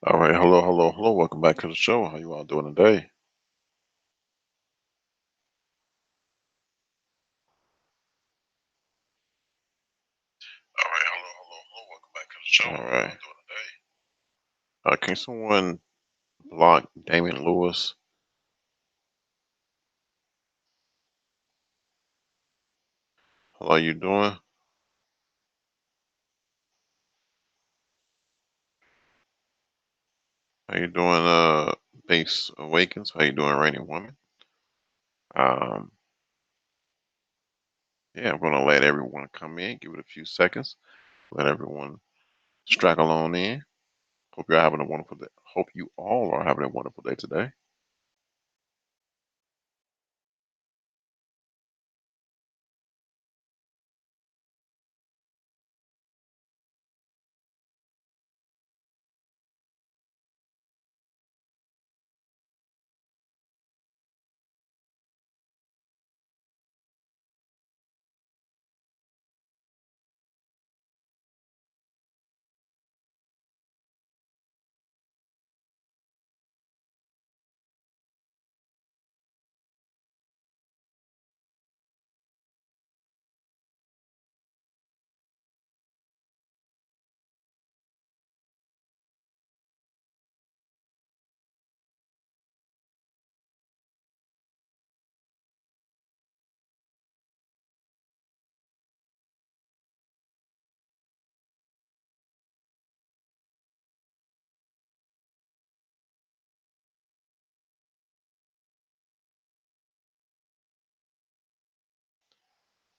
All right, hello, hello, hello. Welcome back to the show. How you all doing today? All right, hello, hello, hello. Welcome back to the show. All right. How you all doing today? Can someone block Damian Lewis? How you doing? How you doing? Base Awakens. How you doing, Rainy Woman? Um, yeah, I'm gonna let everyone come in. Give it a few seconds. Let everyone straggle on in. Hope you're having a wonderful day. Hope you all are having a wonderful day today.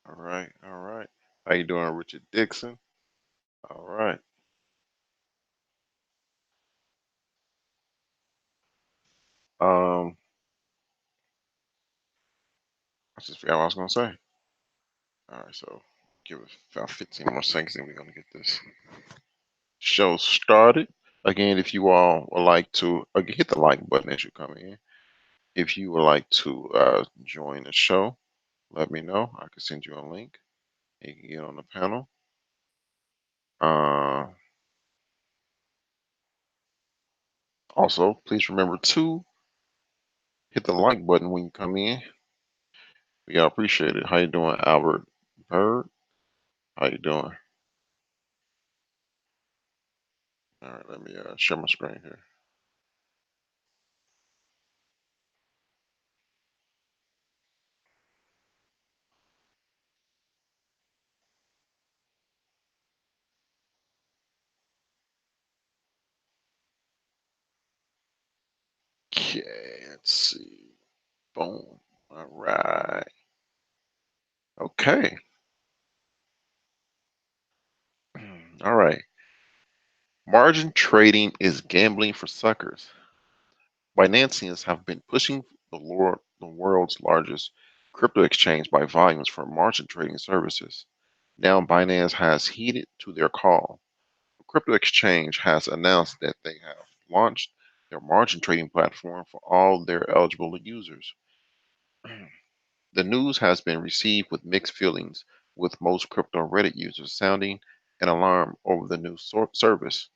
All right, all right. How you doing, Richard Dixon? All right. Um, I just forgot what I was gonna say. All right, so give it about 15 more seconds and we're going to get this show started. Again, if you all would like to hit the like button as you come in. If you would like to join the show, let me know. I can send you a link. You can get on the panel. Uh, Also, please remember to hit the like button when you come in. We all appreciate it. How you doing, Albert Bird? How you doing? All right, let me share my screen here. Okay, let's see. Boom. All right. Okay. All right. Margin trading is gambling for suckers. Binanceans have been pushing the world's largest crypto exchange by volumes for margin trading services. Now Binance has heeded to their call. The crypto exchange has announced that they have launched their margin trading platform for all their eligible users. The news has been received with mixed feelings, with most crypto Reddit users sounding an alarm over the new service.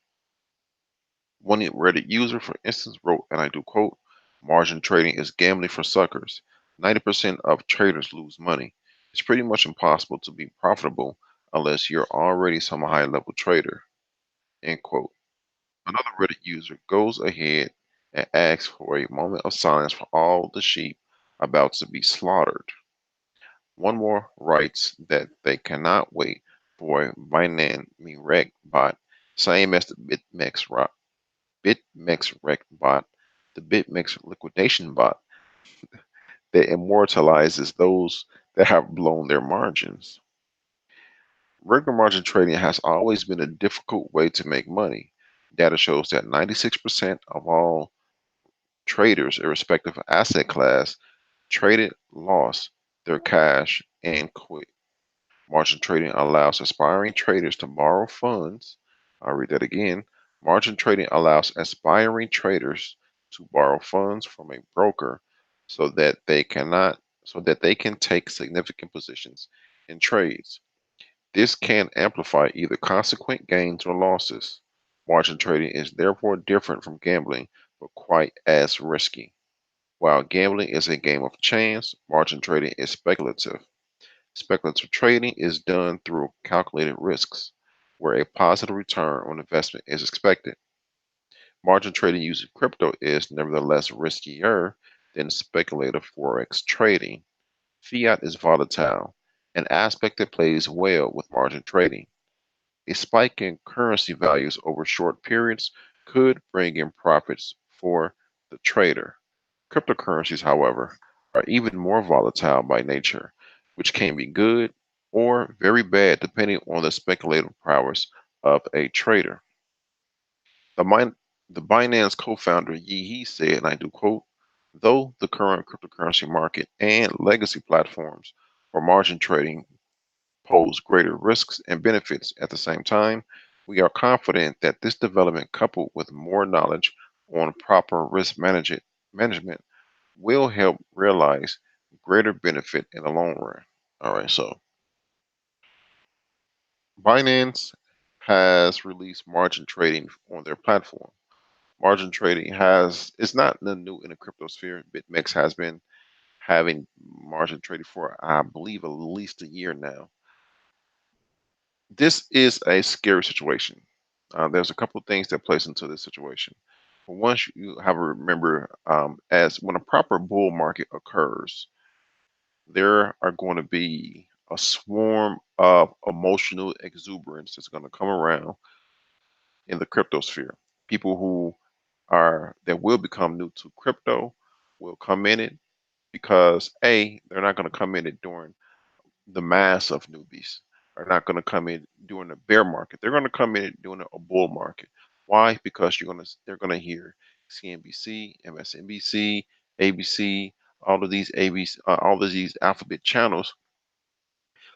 One Reddit user, for instance, wrote, and I do quote, margin trading is gambling for suckers. 90% of traders lose money. It's pretty much impossible to be profitable unless you're already some high level trader. End quote. Another Reddit user goes ahead and asks for a moment of silence for all the sheep about to be slaughtered. One more writes that they cannot wait for a Binance bot, same as the BitMEX Rec bot, the BitMEX liquidation bot that immortalizes those that have blown their margins. Regular margin trading has always been a difficult way to make money. Data shows that 96% of all traders, irrespective of asset class, traded, lost their cash, and quit. Margin trading allows aspiring traders to borrow funds. I'll read that again. Margin trading allows aspiring traders to borrow funds from a broker so that they can take significant positions in trades. This can amplify either consequent gains or losses. Margin trading is therefore different from gambling, but quite as risky. While gambling is a game of chance, margin trading is speculative. Speculative trading is done through calculated risks, where a positive return on investment is expected. Margin trading using crypto is nevertheless riskier than speculative forex trading. Fiat is volatile, an aspect that plays well with margin trading. A spike in currency values over short periods could bring in profits for the trader. Cryptocurrencies, however, are even more volatile by nature, which can be good or very bad depending on the speculative prowess of a trader. The, min- the Binance co-founder Yi He said, and I do quote, though the current cryptocurrency market and legacy platforms for margin trading pose greater risks and benefits at the same time, we are confident that this development, coupled with more knowledge on proper management will help realize greater benefit in the long run. All right, so Binance has released margin trading on their platform. Margin trading has it's not new in the crypto sphere. BitMEX has been having margin trading for I believe at least a year now. This is a scary situation. There's a couple of things that plays into this situation. For once, you have to remember, as when a proper bull market occurs, there are going to be a swarm of emotional exuberance that's going to come around in the crypto sphere. People who are that will become new to crypto will come in it because they're not going to come in it during the mass of newbies, are not going to come in during a bear market. They're going to come in during a bull market. Why? Because they're going to hear CNBC, MSNBC, ABC, all of these alphabet channels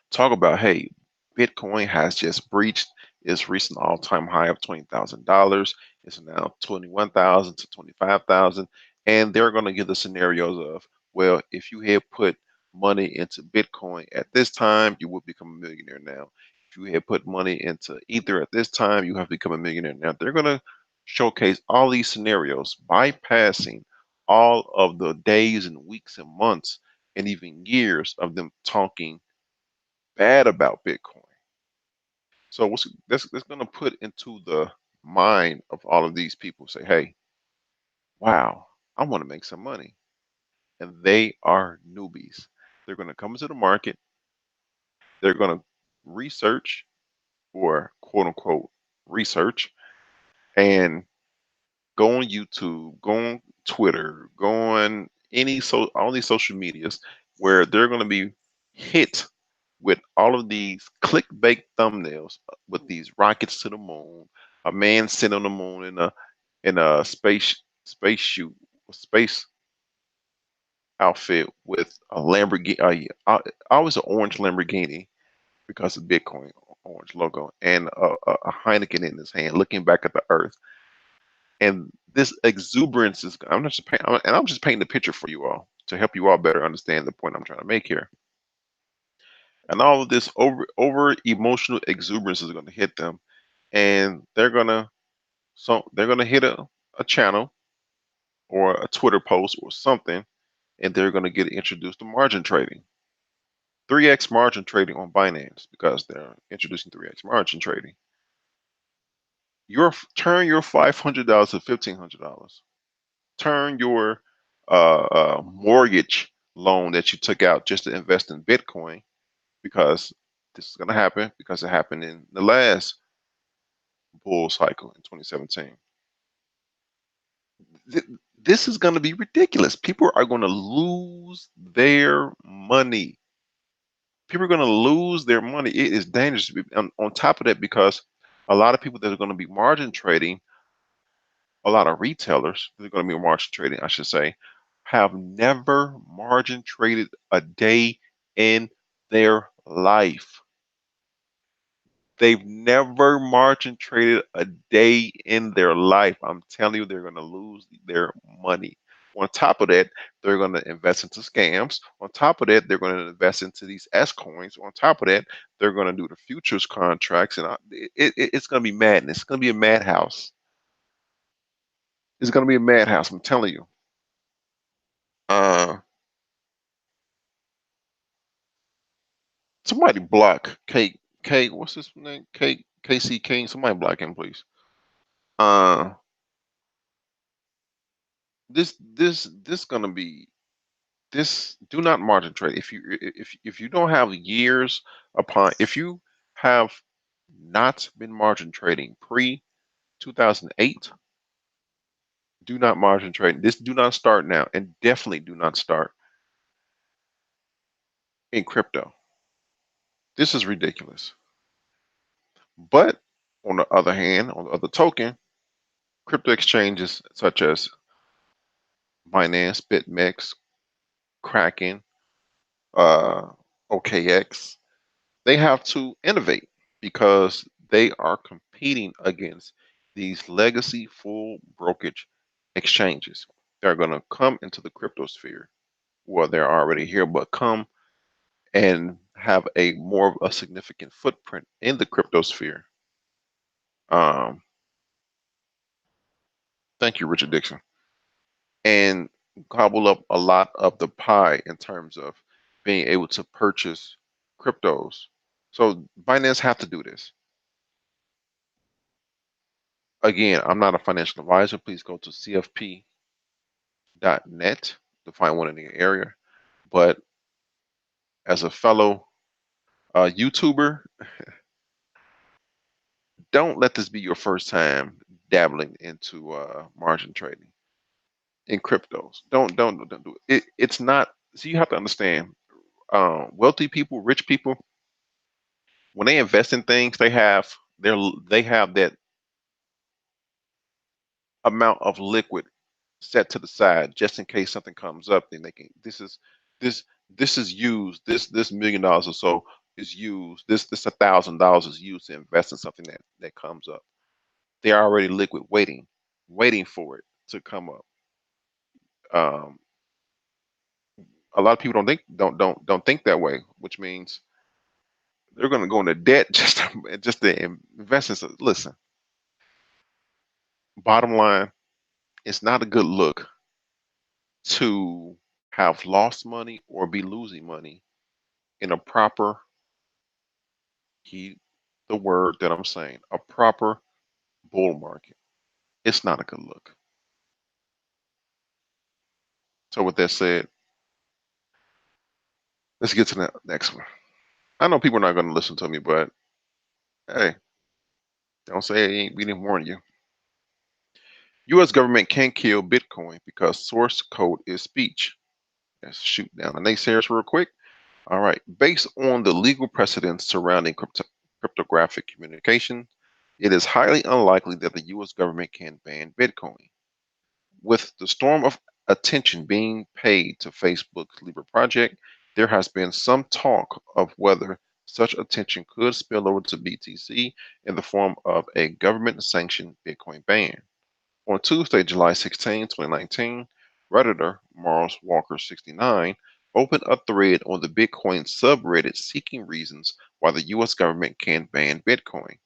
talk about, hey, Bitcoin has just breached its recent all-time high of $20,000. It's now 21,000 to 25,000, and they're going to give the scenarios of, well, if you had put money into Bitcoin at this time, you would become a millionaire now. If you had put money into Ether at this time, you have become a millionaire now. They're going to showcase all these scenarios, bypassing all of the days and weeks and months and even years of them talking bad about Bitcoin. So that's going to put into the mind of all of these people say, hey, wow, I want to make some money. And they are newbies. They're going to come into the market. They're going to research or quote unquote research and go on YouTube, go on Twitter, go on all these social medias where they're going to be hit with all of these clickbait thumbnails with these rockets to the moon, a man sitting on the moon in a space outfit with a Lamborghini, always an orange Lamborghini because of Bitcoin orange logo, and a Heineken in his hand, looking back at the Earth. And this exuberance is I'm just painting the picture for you all to help you all better understand the point I'm trying to make here. And all of this over emotional exuberance is going to hit them, and they're gonna hit a channel or a Twitter post or something, and they're gonna get introduced to margin trading. 3x margin trading on Binance because they're introducing 3x margin trading. Turn your $500 to $1,500. Turn your mortgage loan that you took out just to invest in Bitcoin, because this is going to happen because it happened in the last bull cycle in 2017. Th- this is going to be ridiculous. People are going to lose their money. People are going to lose their money. It is dangerous. On top of that, because a lot of people that are going to be margin trading, a lot of retailers that are going to be margin trading, I should say, have never margin traded a day in their life. They've never margin traded a day in their life. I'm telling you, they're going to lose their money. On top of that, they're going to invest into scams. On top of that, they're going to invest into these S coins. On top of that, they're going to do the futures contracts, and it's going to be madness. It's going to be a madhouse. It's going to be a madhouse. I'm telling you. Uh, Somebody block K. What's his name? KC King. Somebody block him, please. Uh, this gonna be this. Do not margin trade if you don't have years upon if you have not been margin trading pre 2008. Do not margin trade. This do not start now, and definitely do not start in crypto. This is ridiculous. But on the other hand, on the other token, crypto exchanges such as Binance, BitMEX, Kraken, uh, OKX, they have to innovate because they are competing against these legacy full brokerage exchanges. They're going to come into the crypto sphere. Well, they're already here, but come and have a more of a significant footprint in the crypto sphere. Um, Thank you, Richard Dixon. And gobble up a lot of the pie in terms of being able to purchase cryptos. So Binance have to do this. Again, I'm not a financial advisor. Please go to cfp.net to find one in the area. But as a fellow YouTuber, don't let this be your first time dabbling into margin trading in cryptos. Don't do it. It's not. So you have to understand, wealthy people, rich people, when they invest in things, they have that amount of liquid set to the side just in case something comes up. Then they can. This this is used. This $1 million or so is used. This $1,000 is used to invest in something that comes up. They're already liquid, waiting for it to come up. Um, a lot of people don't think that way, which means they're going to go into debt just to invest in. Listen, bottom line, it's not a good look to have lost money or be losing money in a proper, heed the word that I'm saying, a proper bull market. It's not a good look. So with that said, let's get to the next one. I know people are not going to listen to me, but hey, don't say we didn't warn you. U.S. government can't kill Bitcoin because source code is speech. Let's shoot down the naysayers real quick. All right. Based on the legal precedents surrounding cryptographic communication, it is highly unlikely that the U.S. government can ban Bitcoin. With the storm of attention being paid to Facebook's Libra project, there has been some talk of whether such attention could spill over to BTC in the form of a government sanctioned Bitcoin ban. On Tuesday, July 16, 2019, Redditor Mars Walker 69 opened a thread on the Bitcoin subreddit seeking reasons why the US government can ban Bitcoin.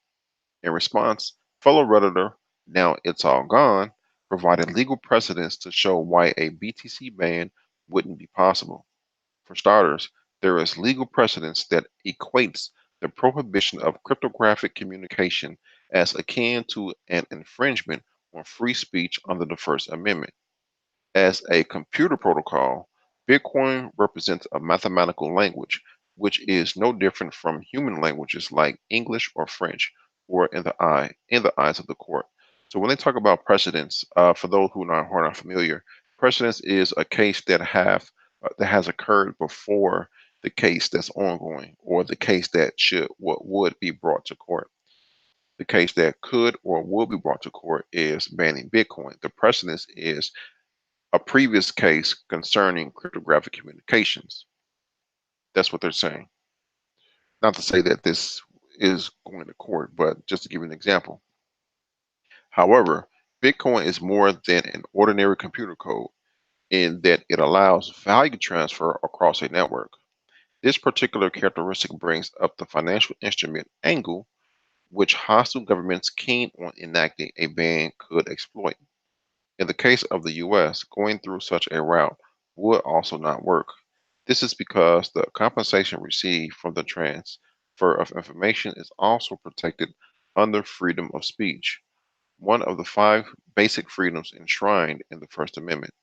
In response, fellow Redditor, now it's all gone, provided legal precedents to show why a BTC ban wouldn't be possible. For starters, there is legal precedence that equates the prohibition of cryptographic communication as akin to an infringement on free speech under the First Amendment. As a computer protocol, Bitcoin represents a mathematical language, which is no different from human languages like English or French, or in the eyes of the court. So when they talk about precedents, for those who are not familiar, precedents is a case that has occurred before the case that's ongoing, or the case that what would be brought to court. The case that could or will be brought to court is banning Bitcoin. The precedence is a previous case concerning cryptographic communications. That's what they're saying. Not to say that this is going to court, but just to give you an example. However, Bitcoin is more than an ordinary computer code. in that it allows value transfer across a network. This particular characteristic brings up the financial instrument angle, which hostile governments keen on enacting a ban could exploit. In the case of the US, going through such a route would also not work. This is because the compensation received from the transfer of information is also protected under freedom of speech, one of the five basic freedoms enshrined in the First Amendment.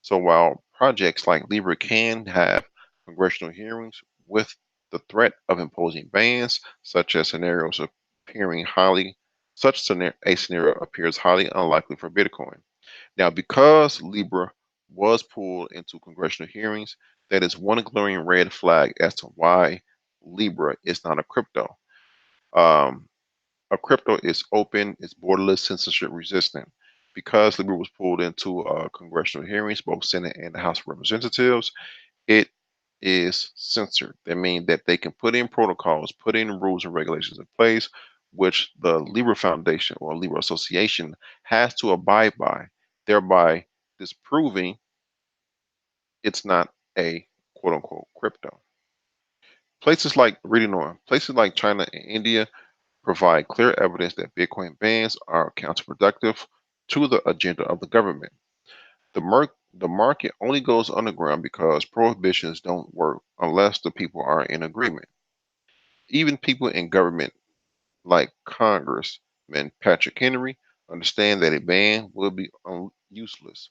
So while projects like Libra can have congressional hearings with the threat of imposing bans, such as scenarios appearing highly, a scenario appears highly unlikely for Bitcoin. Now, because Libra was pulled into congressional hearings, that is one glaring red flag as to why Libra is not a crypto. Um, a crypto is open, it's borderless, censorship resistant. Because Libra was pulled into congressional hearings, both Senate and the House of Representatives, it is censored. That means that they can put in protocols, put in rules and regulations in place, which the Libra Foundation or Libra Association has to abide by, thereby disproving it's not a quote unquote crypto. Places like China and India provide clear evidence that Bitcoin bans are counterproductive to the agenda of the government. The market only goes underground because prohibitions don't work unless the people are in agreement. Even people in government like Congressman Patrick Henry understand that a ban will be useless.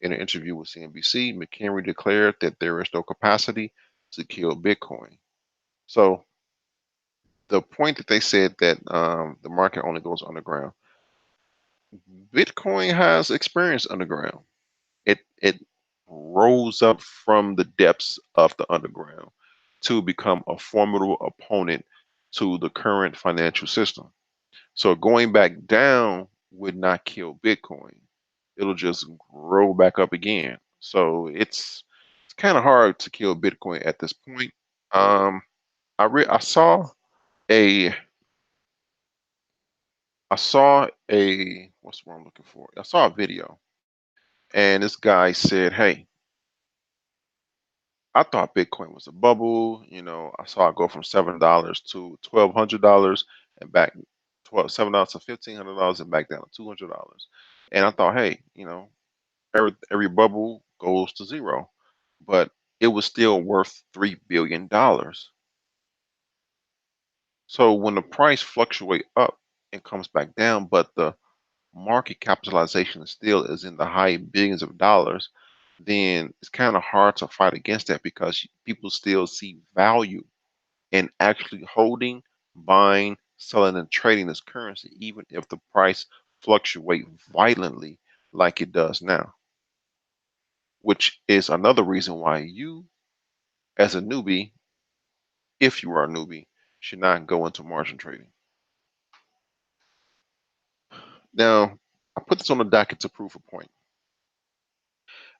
In an interview with CNBC, McHenry declared that there is no capacity to kill Bitcoin. So the point that they said that the market only goes underground, Bitcoin has experience underground. It rose up from the depths of the underground to become a formidable opponent to the current financial system. So going back down would not kill Bitcoin. It'll just grow back up again. So it's kind of hard to kill Bitcoin at this point. Um, I a saw a what's the word I'm looking for? I saw a video, and this guy said, "Hey, I thought Bitcoin was a bubble. You know, I saw it go from $7 to $1,200 and back $7 to $1,500 and back down to $200. And I thought, hey, you know, every bubble goes to zero, but it was still worth $3 billion. So when the price fluctuate up and comes back down, but the market capitalization still is in the high billions of dollars, then it's kind of hard to fight against that because people still see value in actually holding, buying, selling, and trading this currency, even if the price fluctuate violently like it does now, which is another reason why you, as a newbie, if you are a newbie, should not go into margin trading. Now, I put this on the docket to prove a point.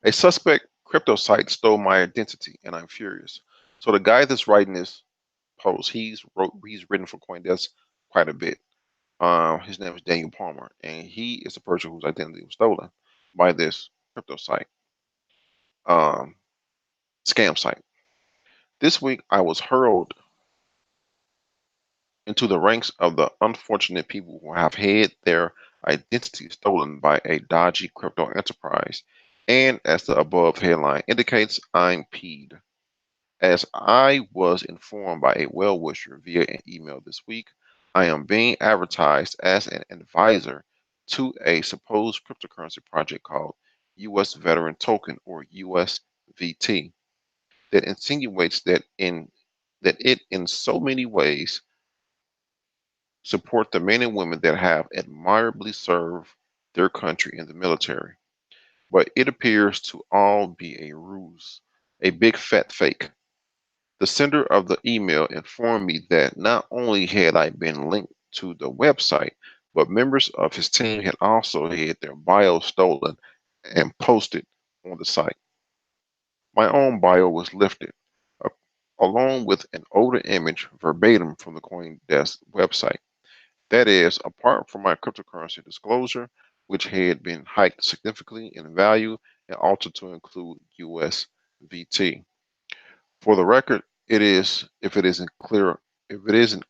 A suspect crypto site stole my identity, and I'm furious. So the guy that's writing this post, he's written for CoinDesk quite a bit. His name is Daniel Palmer, and he is the person whose identity was stolen by this crypto site, um, scam site. This week, I was hurled into the ranks of the unfortunate people who have had their identity stolen by a dodgy crypto enterprise. And as the above headline indicates, I'm peed. As I was informed by a well wisher via an email this week, I am being advertised as an advisor to a supposed cryptocurrency project called US Veteran Token or USVT that insinuates that it in so many ways support the men and women that have admirably served their country in the military. But it appears to all be a ruse, a big fat fake. The sender of the email informed me that not only had I been linked to the website, but members of his team had also had their bio stolen and posted on the site. My own bio was lifted, a- along with an older image verbatim from the CoinDesk website. That is, apart from my cryptocurrency disclosure, which had been hiked significantly in value and altered to include USVT. For the record, it is if it isn't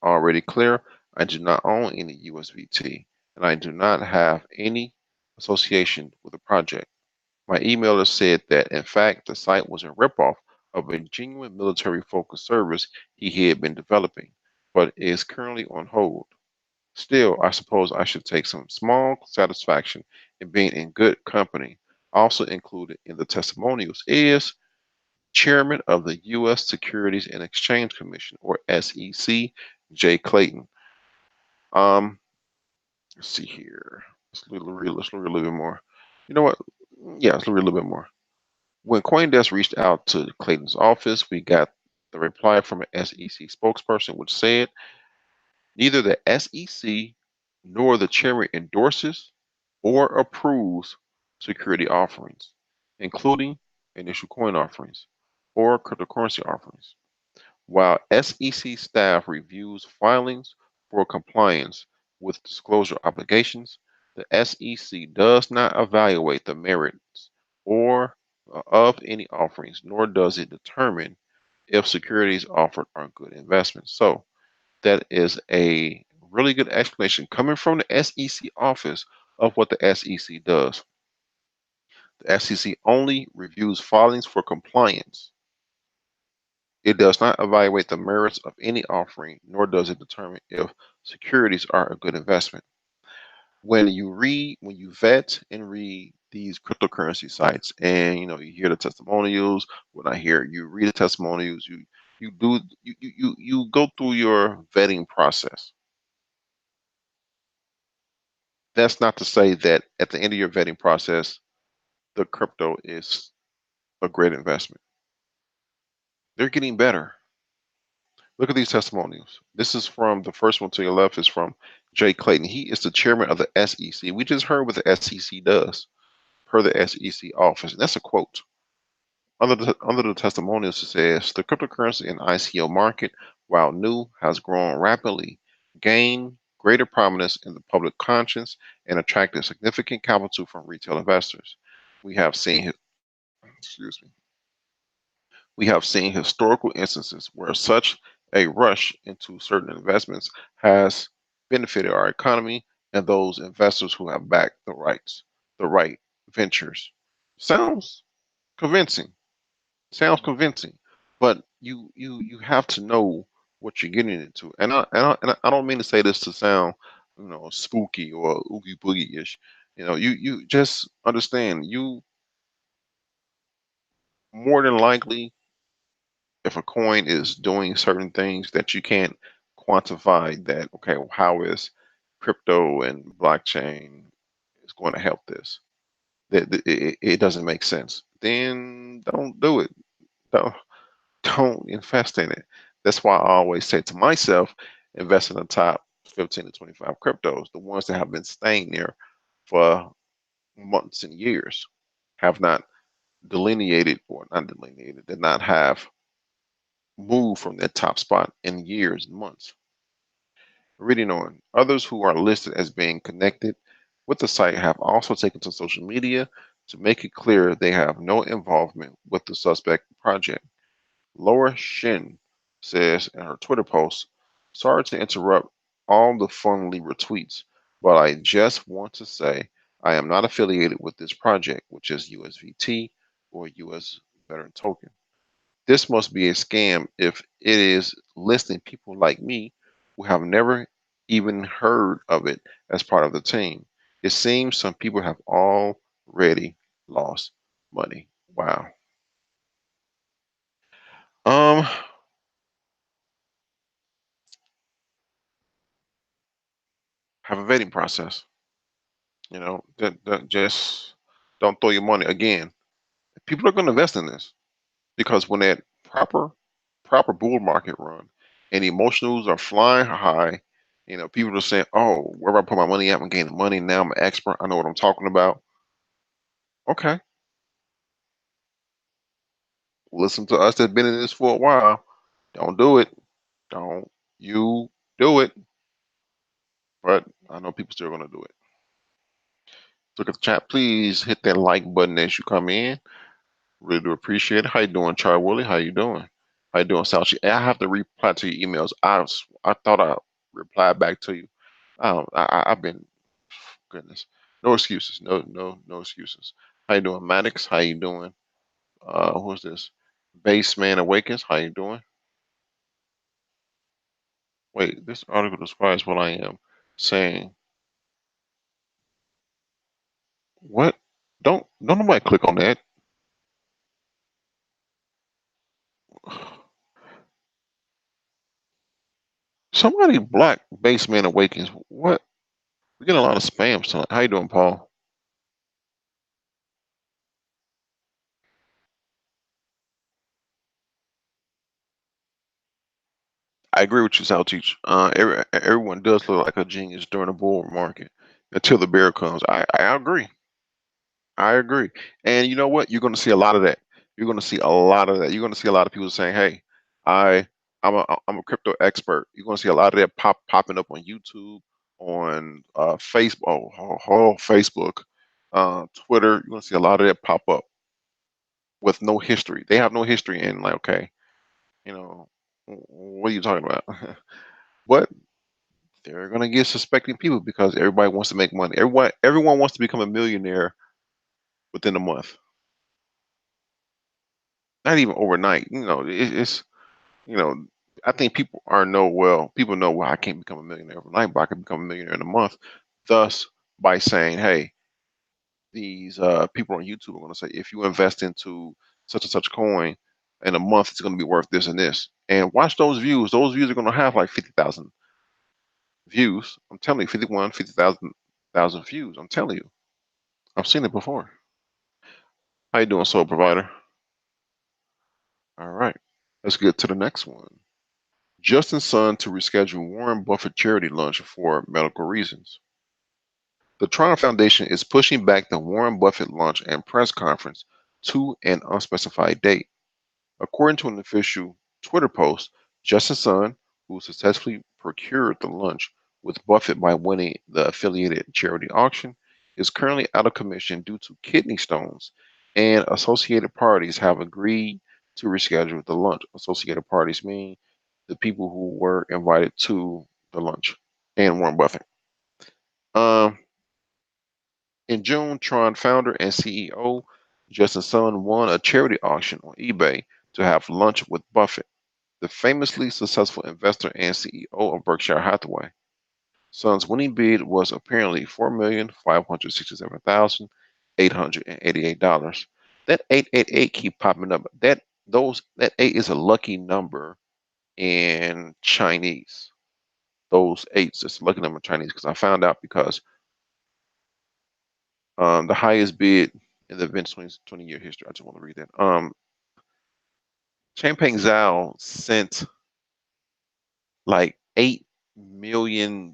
already clear, I do not own any USVT, and I do not have any association with the project. My emailer said that, in fact, the site was a ripoff of a genuine military focused service he had been developing, but is currently on hold. Still, I suppose I should take some small satisfaction in being in good company. Also included in the testimonials is Chairman of the U.S. Securities and Exchange Commission, or SEC, Jay Clayton. Um, let's see here. Let's read a little bit more. You know what? Yeah, let's read a little bit more. When CoinDesk reached out to Clayton's office, we got the reply from an SEC spokesperson, which said neither the SEC nor the chairman endorses or approves security offerings, including initial coin offerings or cryptocurrency offerings. While SEC staff reviews filings for compliance with disclosure obligations, the SEC does not evaluate the merits or of any offerings, nor does it determine if securities offered are good investments. So that is a really good explanation coming from the SEC office of what the SEC does. The SEC only reviews filings for compliance. It does not evaluate the merits of any offering, nor does it determine if securities are a good investment. When you vet and read these cryptocurrency sites, and you hear the testimonials. When I hear you read the testimonials, you go through your vetting process. That's not to say that at the end of your vetting process, the crypto is a great investment. They're getting better. Look at these testimonials. This is from the first one to your left is from Jay Clayton. He is the chairman of the SEC. We just heard what the SEC does per the SEC office. And that's a quote. Under the testimonials, it says the cryptocurrency and ICO market, while new, has grown rapidly, gained greater prominence in the public conscience, and attracted significant capital from retail investors. We have seen, excuse me, we have seen historical instances where such a rush into certain investments has benefited our economy and those investors who have backed the right ventures. Sounds convincing. Sounds convincing, but you have to know what you're getting into. And I don't mean to say this to sound spooky or oogie boogie ish. You just understand. You more than likely, if a coin is doing certain things that you can't quantify, that okay, well, how is crypto and blockchain is going to help this? That it doesn't make sense. Then don't do it. Don't don't invest in it. That's why I always say to myself, invest in the top 15 to 25 cryptos, the ones that have been staying there for months and years, have not delineated or not delineated, did not have moved from their top spot in years and months. Reading on, others who are listed as being connected with the site have also taken to social media to make it clear they have no involvement with the suspect project. Laura Shin says in her Twitter post, sorry to interrupt all the fondly retweets, but I just want to say I am not affiliated with this project, which is USVT or US Veteran Token. This must be a scam if it is listing people like me who have never even heard of it as part of the team. It seems some people have already lost money. Wow. Um, have a vetting process. That just don't throw your money again. People are going to invest in this because when that proper bull market run and emotionals are flying high, people are saying, "Oh, where do I put my money at? I'm gaining money now. I'm an expert. I know what I'm talking about." Okay, listen to us that's been in this for a while. Don't do it. Don't you do it. But I know people still going to do it. Look at the chat. Please hit that like button as you come in. Really do appreciate it. How you doing, Char Willie? How you doing? How you doing, Salchi? I have to reply to your emails. I thought I replied back to you. I've been goodness. No excuses. No excuses. How you doing, Maddox? How you doing? Who's this? Baseman Awakens. How you doing? Wait, this article describes what I am saying. What? Don't nobody click on that. Somebody block Baseman Awakens. What? We get a lot of spam tonight. How you doing, Paul? I agree with you, Sal Teach. Everyone does look like a genius during a bull market until the bear comes. I agree. I agree. And you know what? You're going to see a lot of that. You're going to see a lot of that. You're going to see a lot of people saying, "Hey, I I'm a crypto expert." You're going to see a lot of that popping up on YouTube, on Facebook, Facebook, Twitter. You're going to see a lot of that pop up with no history. They have no history in like, okay, you know, what are you talking about? But they're going to get suspecting people because everybody wants to make money. Everyone wants to become a millionaire within a month. Not even overnight. It's you know, I think people know, well, I can't become a millionaire overnight, but I can become a millionaire in a month. Thus, by saying, hey, these people on YouTube are going to say, if you invest into such and such coin in a month, it's going to be worth this and this. And watch those views. Those views are going to have like 50,000 views. I'm telling you, 50,000 views. I'm telling you, I've seen it before. How you doing, Soul Provider? All right, let's get to the next one. Justin's son to reschedule Warren Buffett charity lunch for medical reasons. The Tron Foundation is pushing back the Warren Buffett lunch and press conference to an unspecified date. According to an official Twitter post, Justin's son, who successfully procured the lunch with Buffett by winning the affiliated charity auction, is currently out of commission due to kidney stones, and associated parties have agreed to reschedule the lunch. Associated parties mean the people who were invited to the lunch and Warren Buffett. Um, in June, Tron founder and CEO Justin Sun won a charity auction on eBay to have lunch with Buffett, the famously successful investor and CEO of Berkshire Hathaway. Sun's winning bid was apparently $4,567,888. That 888 keep popping up. That eight is a lucky number in Chinese. Those eights, it's a lucky number in Chinese because I found out because the highest bid in the event's 20-year history. I just want to read that. Champagne Zhao sent like $8 million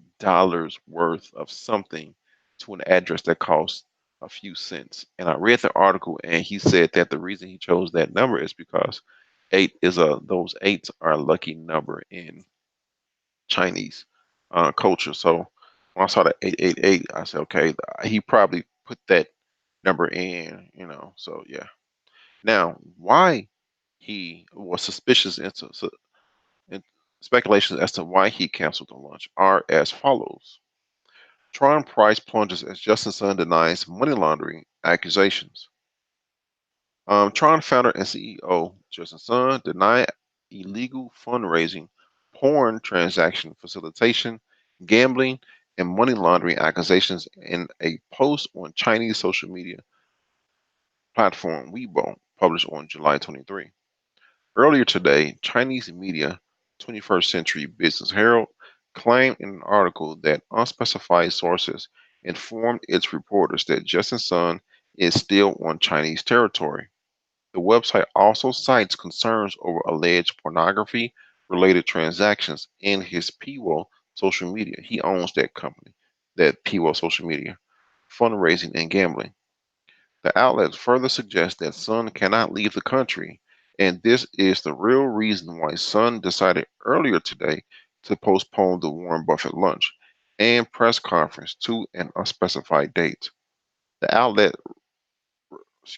worth of something to an address that cost a few cents. And I read the article, and he said that the reason he chose that number is because those eights are a lucky number in Chinese culture. So when I saw that 888, I said, okay, he probably put that number in, So yeah. Now, why he was suspicious and speculations as to why he canceled the launch are as follows. Tron price plunges as Justin Sun denies money laundering accusations. Tron founder and CEO Justin Sun denied illegal fundraising, porn transaction facilitation, gambling, and money laundering accusations in a post on Chinese social media platform Weibo published on July 23. Earlier today, Chinese media, 21st Century Business Herald, claimed in an article that unspecified sources informed its reporters that Justin Sun is still on Chinese territory. The website also cites concerns over alleged pornography related transactions in his Piwo social media. He owns that company, that Piwo social media, fundraising and gambling. The outlet further suggests that Sun cannot leave the country, and this is the real reason why Sun decided earlier today to postpone the Warren Buffett lunch and press conference to an unspecified date. The outlet,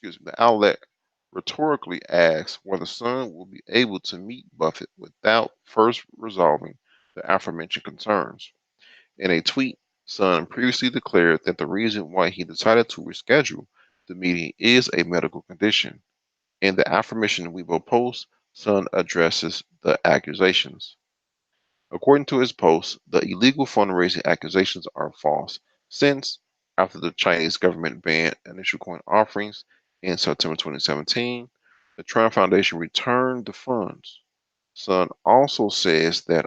the outlet rhetorically asks whether Sun will be able to meet Buffett without first resolving the aforementioned concerns. In a tweet, Sun previously declared that the reason why he decided to reschedule the meeting is a medical condition. In the aforementioned Weibo post, Sun addresses the accusations. According to his post, the illegal fundraising accusations are false, since after the Chinese government banned initial coin offerings in September 2017, the Tron Foundation returned the funds. Sun also says that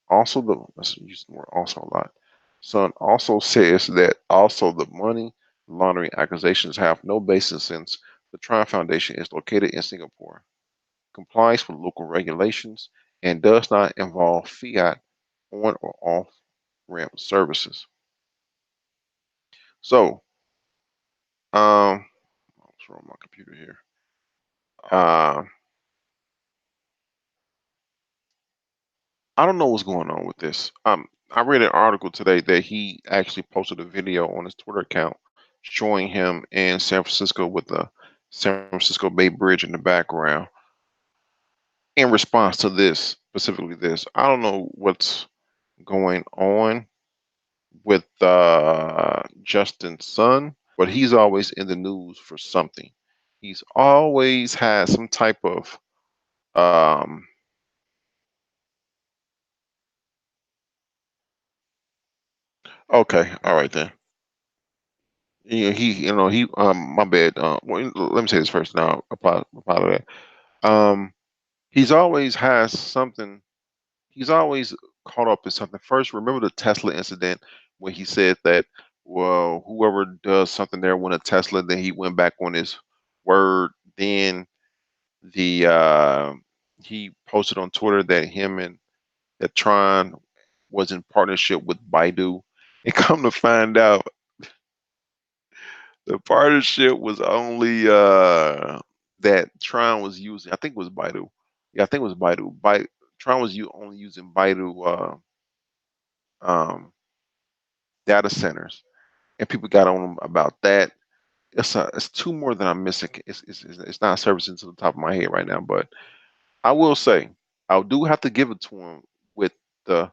also the let's use the word also a lot. Sun also says that also the money laundering accusations have no basis since the Tron Foundation is located in Singapore, complies with local regulations, and does not involve fiat on or off ramp services. So, what's wrong with my computer here? Uh, I don't know what's going on with this. I read an article today that he actually posted a video on his Twitter account showing him in San Francisco with the San Francisco Bay Bridge in the background. In response to this, specifically this, I don't know what's going on with Justin's son, but he's always in the news for something. He's always had some type of um, okay, all right then. My bad. Well, let me say this first. Now, apply to that. He's always has something. He's always caught up in something. First, remember the Tesla incident where he said that, well, whoever does something there win a Tesla. Then he went back on his word. Then the he posted on Twitter that him and that Tron was in partnership with Baidu. And come to find out, the partnership was only that Tron was using. I think it was Baidu. Yeah, I think it was Baidu. Tron was only using Baidu um, data centers, and people got on him about that. It's two more than I'm missing. It's not surfacing to the top of my head right now, but I will say I do have to give it to him with the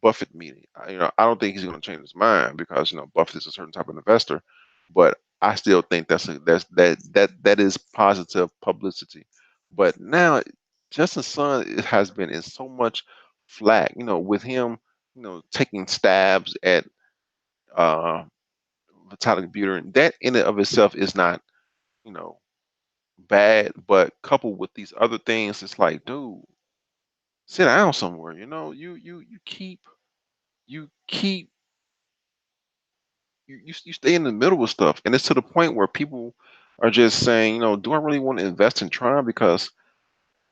Buffett meeting. I don't think he's going to change his mind because Buffett is a certain type of investor, but I still think that is positive publicity. But now Justin Sun has been in so much flack, with him, taking stabs at uh Vitalik Buterin. That in and of itself is not, you know, bad, but coupled with these other things, it's like, dude, sit down somewhere. You keep you stay in the middle of stuff, and it's to the point where people are just saying, do I really want to invest in Tron because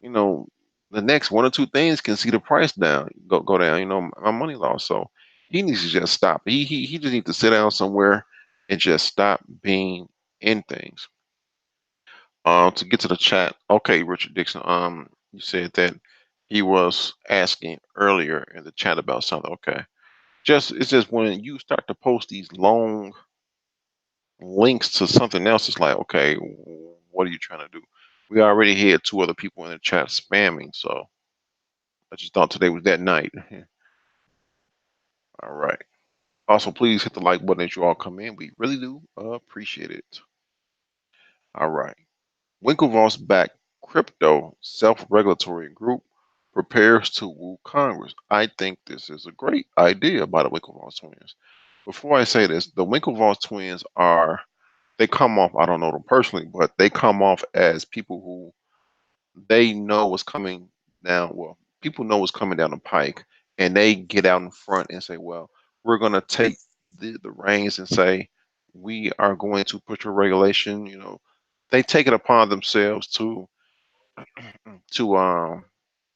you know the next one or two things can see the price go down. My money loss. So he needs to just stop. He just needs to sit down somewhere and just stop being in things. To get to the chat, okay, Richard Dixon. You said that he was asking earlier in the chat about something. Okay, it's just when you start to post these long links to something else, it's like, okay, what are you trying to do? We already had two other people in the chat spamming, so I just thought today was that night. All right. Also, please hit the like button as you all come in. We really do appreciate it. All right. Winklevoss backed crypto self regulatory group prepares to woo Congress. I think this is a great idea by the Winklevoss twins. Before I say this, the Winklevoss twins they come off, I don't know them personally, but they come off as people who they know what's coming down. Well, people know what's coming down the pike, and they get out in front and say, well, we're going to take the reins and say, we are going to put your regulation. They take it upon themselves to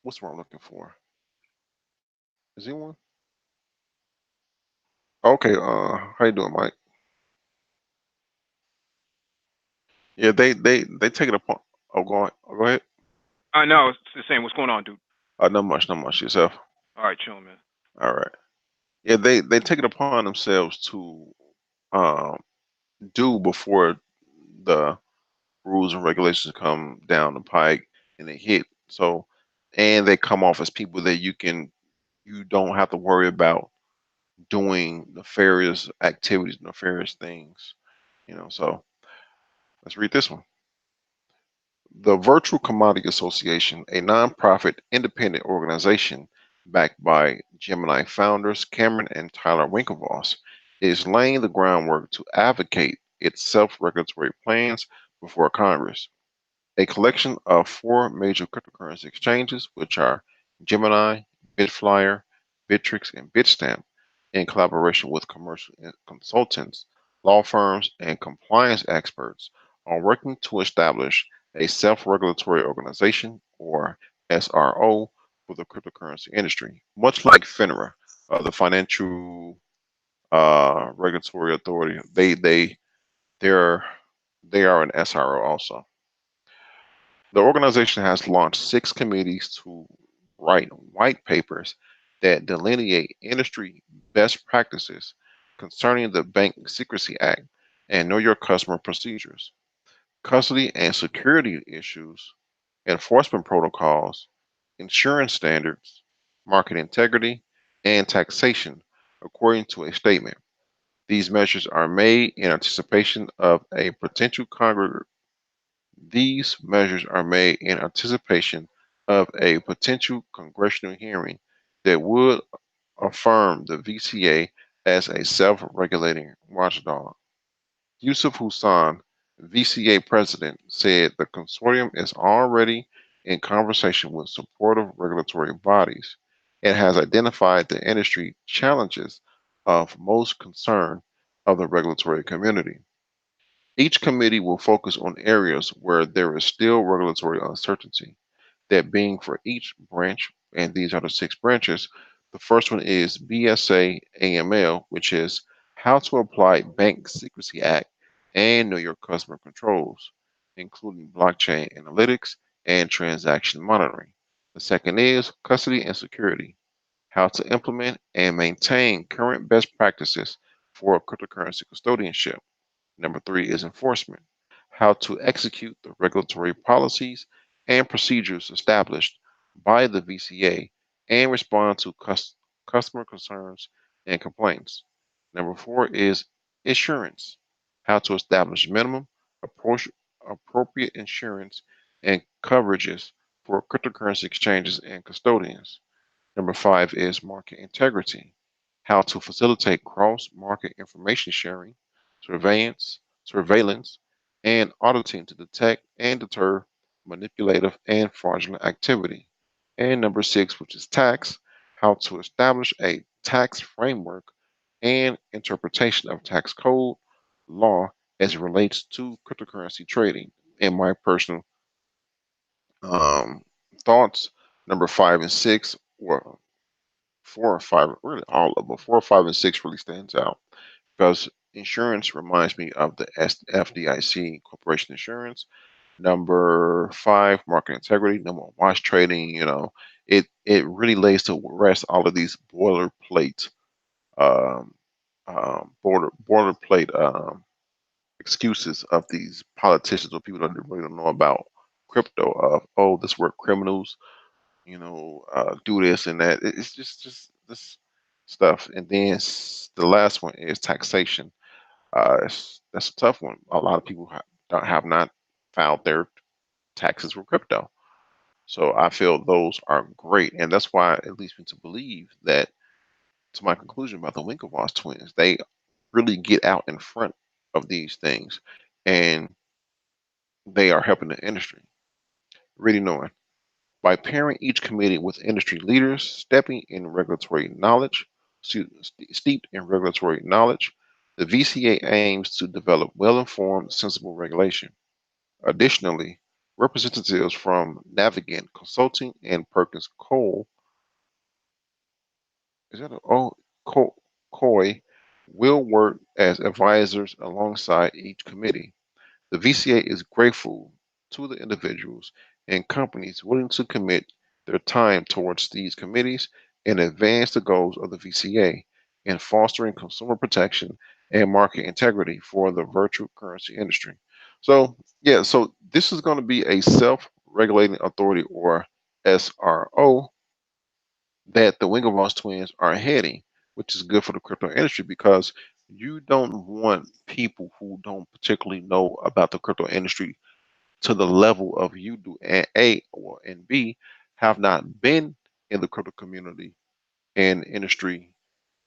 what's what I'm looking for? Is anyone? Okay, how you doing, Mike? Yeah, they take it upon. Oh, go ahead. No, it's the same. What's going on, dude? Not much yourself. All right, chilling, man. All right. Yeah, they take it upon themselves to um do before the rules and regulations come down the pike and they hit. So, and they come off as people that you don't have to worry about doing nefarious activities, nefarious things. So let's read this one. The Virtual Commodity Association, a nonprofit independent organization backed by Gemini founders Cameron and Tyler Winklevoss, is laying the groundwork to advocate its self-regulatory plans before Congress. A collection of four major cryptocurrency exchanges, which are Gemini, Bitflyer, Bittrex, and Bitstamp, in collaboration with commercial consultants, law firms, and compliance experts, are working to establish a self-regulatory organization, or SRO, for the cryptocurrency industry, much like FINRA, the Financial Regulatory Authority. They're they are an SRO also. The organization has launched six committees to write white papers that delineate industry best practices concerning the Bank Secrecy Act and Know Your Customer procedures, custody and security issues, enforcement protocols, insurance standards, market integrity, and taxation, according to a statement. These measures are made in anticipation of a potential These measures are made in anticipation of a potential congressional hearing that would affirm the VCA as a self-regulating watchdog. Yusuf Hussain, VCA president, said the consortium is already in conversation with supportive regulatory bodies and has identified the industry challenges of most concern of the regulatory community. Each committee will focus on areas where there is still regulatory uncertainty, that being for each branch, and these are the six branches. The first one is BSA AML, which is how to apply Bank Secrecy Act and know your customer controls, including blockchain analytics and transaction monitoring. The second is custody and security, how to implement and maintain current best practices for cryptocurrency custodianship. Number three is enforcement, how to execute the regulatory policies and procedures established by the VCA and respond to customer concerns and complaints. Number four is insurance, how to establish minimum appropriate insurance and coverages for cryptocurrency exchanges and custodians. Number five is market integrity, how to facilitate cross-market information sharing, surveillance, and auditing to detect and deter manipulative and fraudulent activity. And number six, which is tax, how to establish a tax framework and interpretation of tax code law as it relates to cryptocurrency trading. In my personal um, thoughts, number five and six, well, four or five, really all of them, four, or five, and six really stands out because insurance reminds me of the FDIC corporation insurance. Number five, market integrity. Number one, watch trading. It really lays to rest all of these um, boilerplate excuses of these politicians or people that really don't know about crypto. Of, oh, this work criminals do this and that. It's just this stuff. And then the last one is taxation. That's a tough one. A lot of people have not filed their taxes with crypto. So I feel those are great. And that's why it leads me to believe that, to my conclusion about the Winklevoss twins, they really get out in front of these things and they are helping the industry. Really knowing. By pairing each committee with industry leaders steeped in regulatory knowledge, the VCA aims to develop well-informed, sensible regulation. Additionally, representatives from Navigant Consulting and Perkins Cole, is that a oh Coy, will work as advisors alongside each committee. The VCA is grateful to the individuals and companies willing to commit their time towards these committees and advance the goals of the VCA in fostering consumer protection and market integrity for the virtual currency industry. So, yeah, so this is going to be a self regulating authority, or SRO, that the Winklevoss twins are heading, which is good for the crypto industry because you don't want people who don't particularly know about the crypto industry to the level of you do, and A, or and B, have not been in the crypto community and industry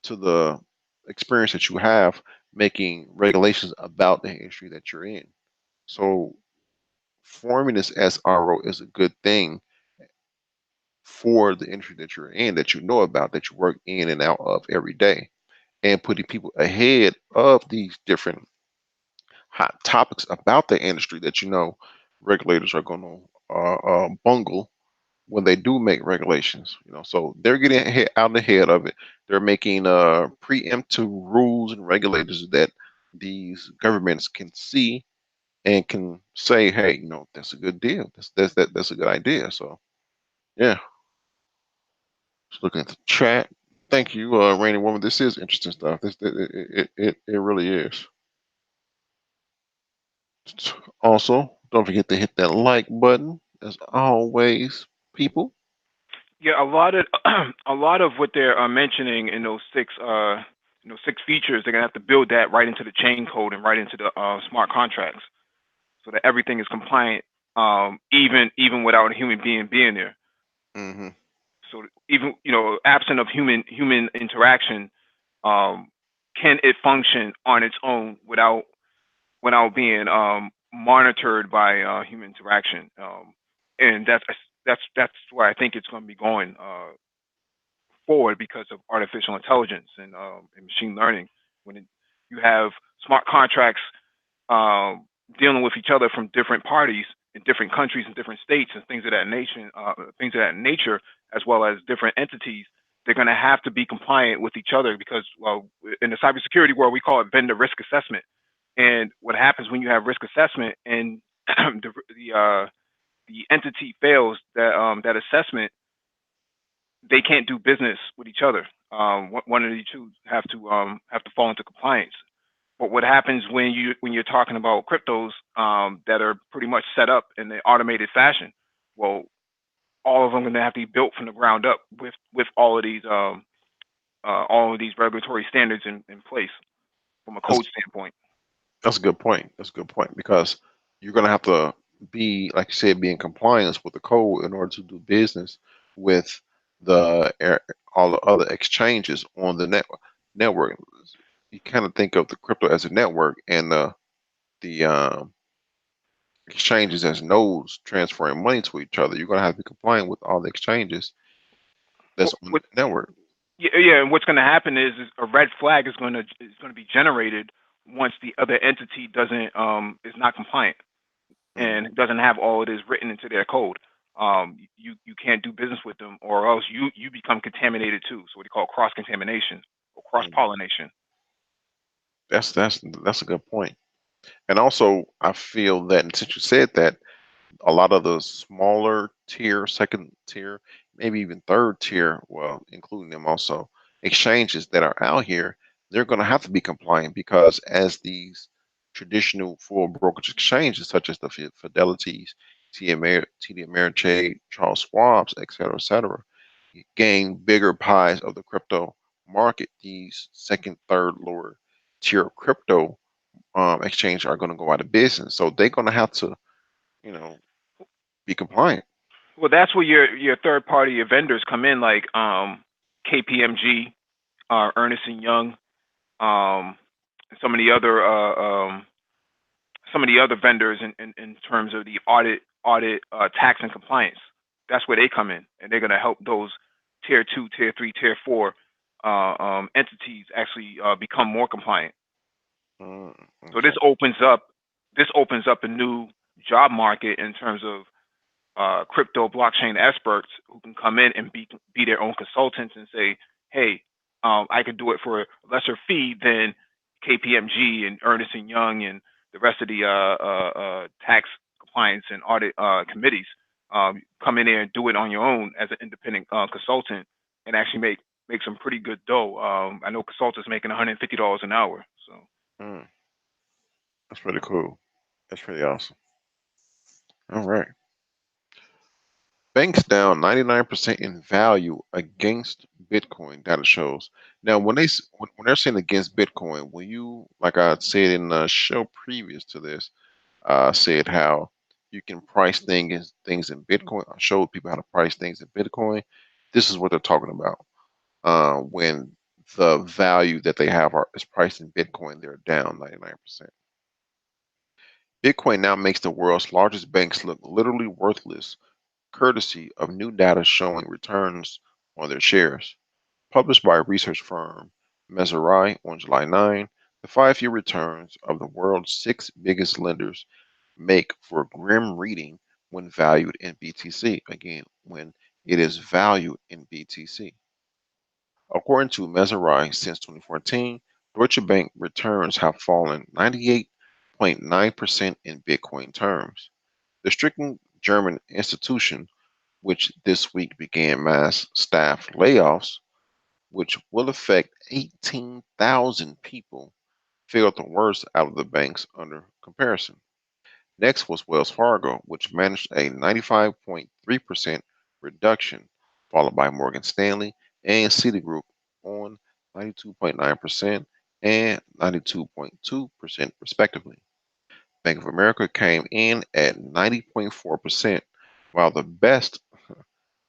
to the experience that you have making regulations about the industry that you're in. So forming this SRO is a good thing for the industry that you're in, that you know about, that you work in and out of every day, and putting people ahead of these different hot topics about the industry that you know regulators are going to bungle when they do make regulations. You know, so they're getting out ahead of it. They're making preemptive rules and regulators that these governments can see and can say, hey, you know, that's a good deal. That's a good idea. So yeah, just looking at the chat. Thank you, Rainy Woman. This is interesting stuff. It really is. Also, don't forget to hit that like button as always, people. Yeah, a lot of a lot of what they're mentioning in those six features, they're gonna have to build that right into the chain code and right into the smart contracts, so that everything is compliant, even without a human being there. Hmm. So even absent of human interaction, um, can it function on its own without being monitored by human interaction? And that's where I think it's going to be going forward because of artificial intelligence and machine learning. When you have smart contracts um, dealing with each other from different parties in different countries and different states and things of that nature, as well as different entities, they're going to have to be compliant with each other because, well, in the cybersecurity world, we call it vendor risk assessment. And what happens when you have risk assessment and the entity fails that assessment, they can't do business with each other. One of the two have to fall into compliance. But what happens when you're talking about cryptos that are pretty much set up in the automated fashion? Well, all of them are going to have to be built from the ground up with all of these regulatory standards in place from a That's code standpoint. that's a good point. That's a good point because you're gonna have to be, like you said, be in compliance with the code in order to do business with all the other exchanges on the network. You kind of think of the crypto as a network and the exchanges as nodes transferring money to each other. You're gonna have to be compliant with all the exchanges that's What, on what, the network. yeah, and what's going to happen is a red flag is going to be generated once the other entity doesn't is not compliant Mm, and doesn't have all it is written into their code. You can't do business with them, or else you become contaminated too. So what you call cross contamination or cross mm. pollination. That's a good point. And also, I feel that, and since you said that, a lot of the smaller tier, second tier, maybe even third tier, well, including them also, exchanges that are out here, they're going to have to be compliant because as these traditional full brokerage exchanges, such as the Fidelities, TD Ameritrade, Charles Schwab's, et cetera, gain bigger pies of the crypto market, these second, third, lower tier crypto exchange are going to go out of business. So they're going to have to, you know, be compliant. Well, that's where your third party vendors come in, like KPMG, Ernest and Young, um, some of the other vendors in terms of the audit tax and compliance. That's where they come in, and they're going to help those tier two, tier three, tier four entities actually become more compliant. Mm, So okay. this opens up a new job market in terms of crypto blockchain experts who can come in and be their own consultants and say, hey, I could do it for a lesser fee than KPMG and Ernest and Young and the rest of the tax compliance and audit committees. Come in there and do it on your own as an independent consultant and actually make some pretty good dough. I know consultants making $150 an hour. So Mm, that's pretty cool. That's pretty awesome. All right. Banks down 99% in value against Bitcoin, data shows. Now, when they're saying against Bitcoin, when you, like I said in the show previous to this, said how you can price things in Bitcoin. I showed people how to price things in Bitcoin. This is what they're talking about. When the value that they have is priced in Bitcoin, they're down 99%. Bitcoin now makes the world's largest banks look literally worthless, courtesy of new data showing returns on their shares. Published by research firm Messari on July 9, the 5 year returns of the world's six biggest lenders make for grim reading when valued in BTC. Again, when it is valued in BTC. According to Messari, since 2014, Deutsche Bank returns have fallen 98.9% in Bitcoin terms. The stricken German institution, which this week began mass staff layoffs, which will affect 18,000 people, failed the worst out of the banks under comparison. Next was Wells Fargo, which managed a 95.3% reduction, followed by Morgan Stanley and Citigroup on 92.9% and 92.2% respectively. Bank of America came in at 90.4%, while the best,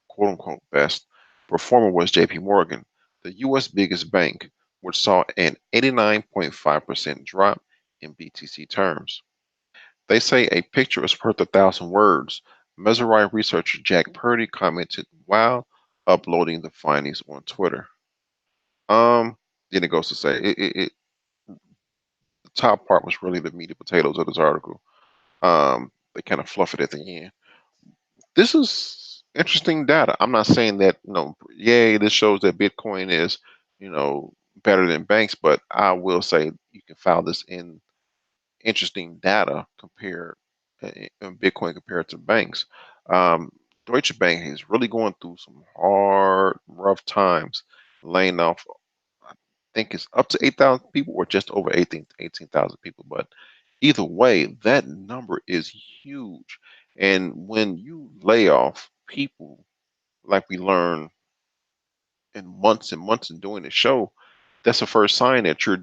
quote unquote, best performer was JP Morgan, the US biggest bank, which saw an 89.5% drop in BTC terms. They say a picture is worth 1,000 words. Messerine researcher Jack Purdy commented while uploading the findings on Twitter. Um, then it goes to say the top part was really the meat and potatoes of this article. They kind of fluff it at the end. This is interesting data. I'm not saying that, yay, this shows that Bitcoin is, you know, better than banks, but I will say you can file this in interesting data compared in Bitcoin compared to banks. Um, Deutsche Bank is really going through some hard, rough times, laying off. I think it's up to 8,000 people or just over 18,000 people. But either way, that number is huge. And when you lay off people, like we learned in months and months in doing the show, that's the first sign that you're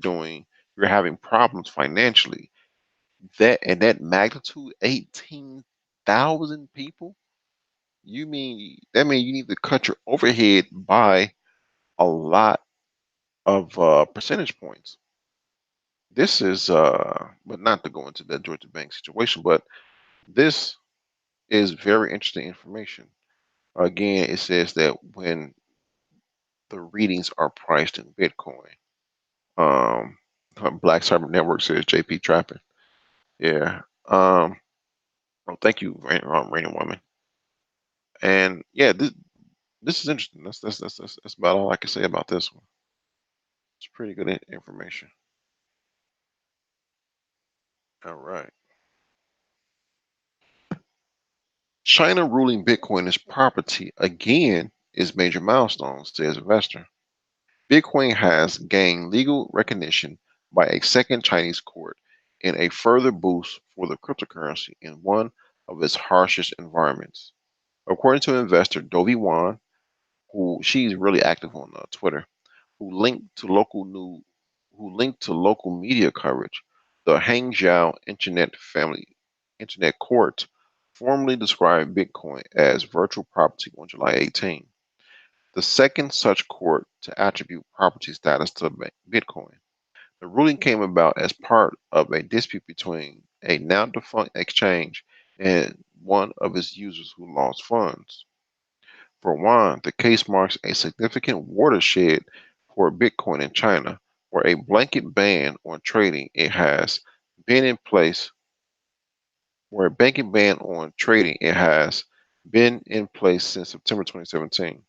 having problems financially. That magnitude, 18,000 people. You need to cut your overhead by a lot of percentage points. This is but not to go into the Georgia Bank situation, but this is very interesting information. Again, it says that when the readings are priced in Bitcoin, um, Black Cyber Network says JP trapping. Yeah. Oh, thank you, Rainy Woman. And yeah, this is interesting. That's about all I can say about this one. It's pretty good information. All right. China ruling Bitcoin as property again is major milestone, says investor. Bitcoin has gained legal recognition by a second Chinese court in a further boost for the cryptocurrency in one of its harshest environments. According to investor Dovey Wan, who she's really active on Twitter, who linked to local media coverage. The Hangzhou Internet Court formally described Bitcoin as virtual property on July 18, the second such court to attribute property status to Bitcoin. The ruling came about as part of a dispute between a now defunct exchange and one of its users who lost funds. For one, the case marks a significant watershed for Bitcoin in China, where a blanket ban on trading it has been in place, where a blanket ban on trading it has been in place since September 2017.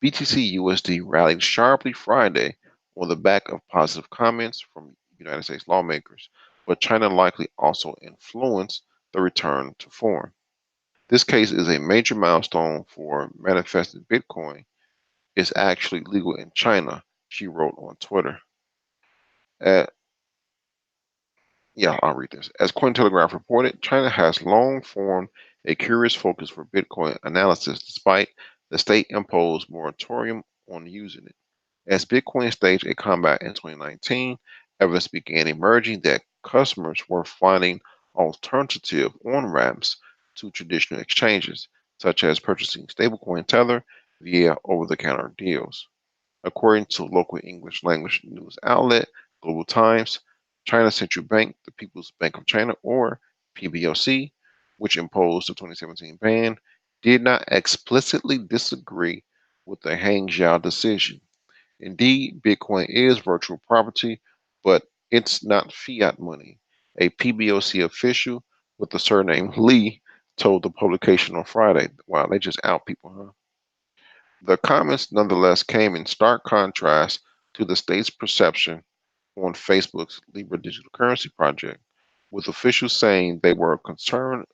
BTC USD rallied sharply Friday on the back of positive comments from United States lawmakers, but China likely also influenced the return to form. This case is a major milestone for manifested Bitcoin is actually legal in China, she wrote on Twitter. Yeah, I'll read this. As Cointelegraph reported, China has long formed a curious focus for Bitcoin analysis despite the state imposed moratorium on using it. As Bitcoin staged a comeback in 2019, evidence began emerging that customers were finding alternative on ramps to traditional exchanges, such as purchasing stablecoin Tether via over the counter deals. According to local English language news outlet Global Times, China's central bank, the People's Bank of China, or PBOC, which imposed the 2017 ban, did not explicitly disagree with the Hangzhou decision. Indeed, Bitcoin is virtual property, but it's not fiat money. A PBOC official with the surname Lee told the publication on Friday. Wow, they just out people, huh? The comments nonetheless came in stark contrast to the state's perception on Facebook's Libra digital currency project, with officials saying they were concerned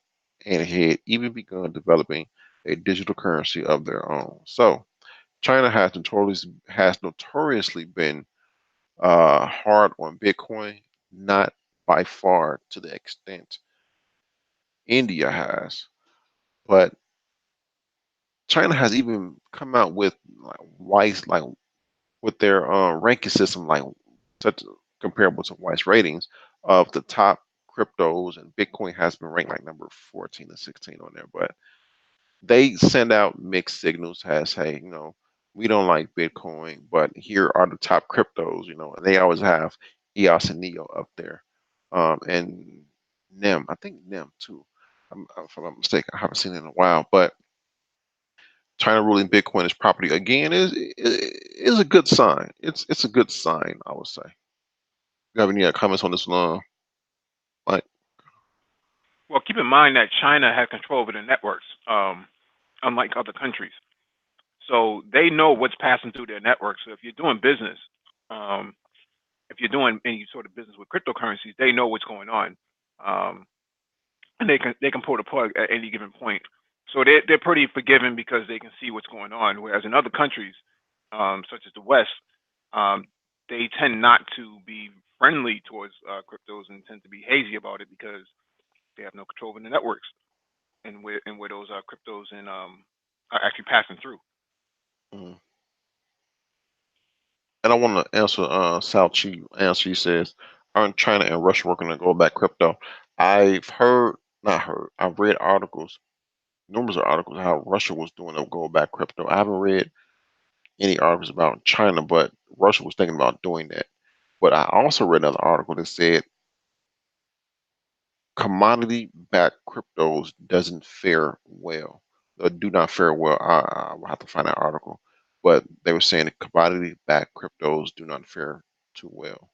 and had even begun developing a digital currency of their own. So, China has notoriously been hard on Bitcoin, not by far to the extent India has, but China has even come out with with their ranking system, like such comparable to Weiss ratings of the top cryptos, and Bitcoin has been ranked like number 14 or 16 on there. But they send out mixed signals as, hey, we don't like Bitcoin, but here are the top cryptos, and they always have EOS and NEO up there. And NEM, I think NEM too. If I'm not mistaken, I haven't seen it in a while, but China ruling Bitcoin as property again is a good sign. It's a good sign, I would say. You have any comments on this one? Like, Well, keep in mind that China has control over the networks, unlike other countries. So they know what's passing through their network. So if you're doing business, um, if you're doing any sort of business with cryptocurrencies, they know what's going on, um, and they can pull the plug at any given point. So they're pretty forgiving because they can see what's going on. Whereas in other countries, such as the West, um, they tend not to be friendly towards cryptos and tend to be hazy about it because they have no control over the networks and where those cryptos are actually passing through. mm. And I want to answer Sal Chi answer. He says, aren't China and Russia working on go back crypto? I've heard, not heard, I've read articles, numerous of articles, how Russia was doing a go back crypto. I haven't read any articles about China, but Russia was thinking about doing that. But I also read another article that said commodity-backed cryptos doesn't fare well, do not fare well. I will have to find that article, but they were saying that commodity-backed cryptos do not fare too well.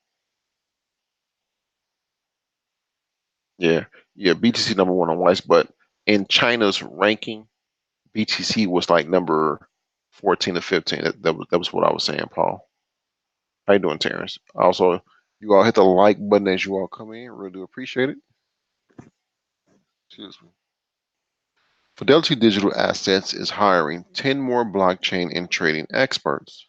Yeah, yeah. BTC number one on Weiss, but in China's ranking, BTC was like number 14 or 15. That was what I was saying, Paul. How you doing, Terrence? Also, you all hit the like button as you all come in. Really do appreciate it. Excuse me. Fidelity Digital Assets is hiring 10 more blockchain and trading experts.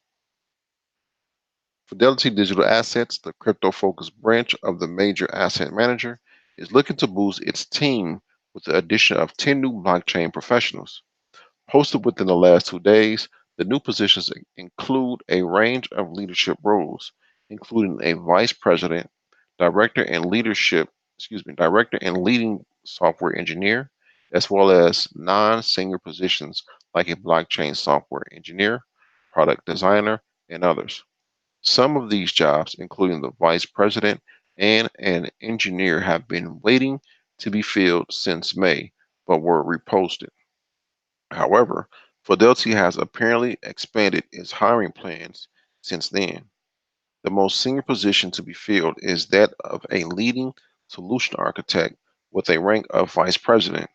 Fidelity Digital Assets, the crypto focused branch of the major asset manager, is looking to boost its team with the addition of 10 new blockchain professionals. Posted within the last 2 days, the new positions include a range of leadership roles, including a vice president, director and leadership, director and leading software engineer, as well as non-senior positions like a blockchain software engineer, product designer, and others. Some of these jobs, including the vice president and an engineer, have been waiting to be filled since May, but were reposted. However, Fidelity has apparently expanded its hiring plans since then. The most senior position to be filled is that of a leading solution architect with a rank of vice president,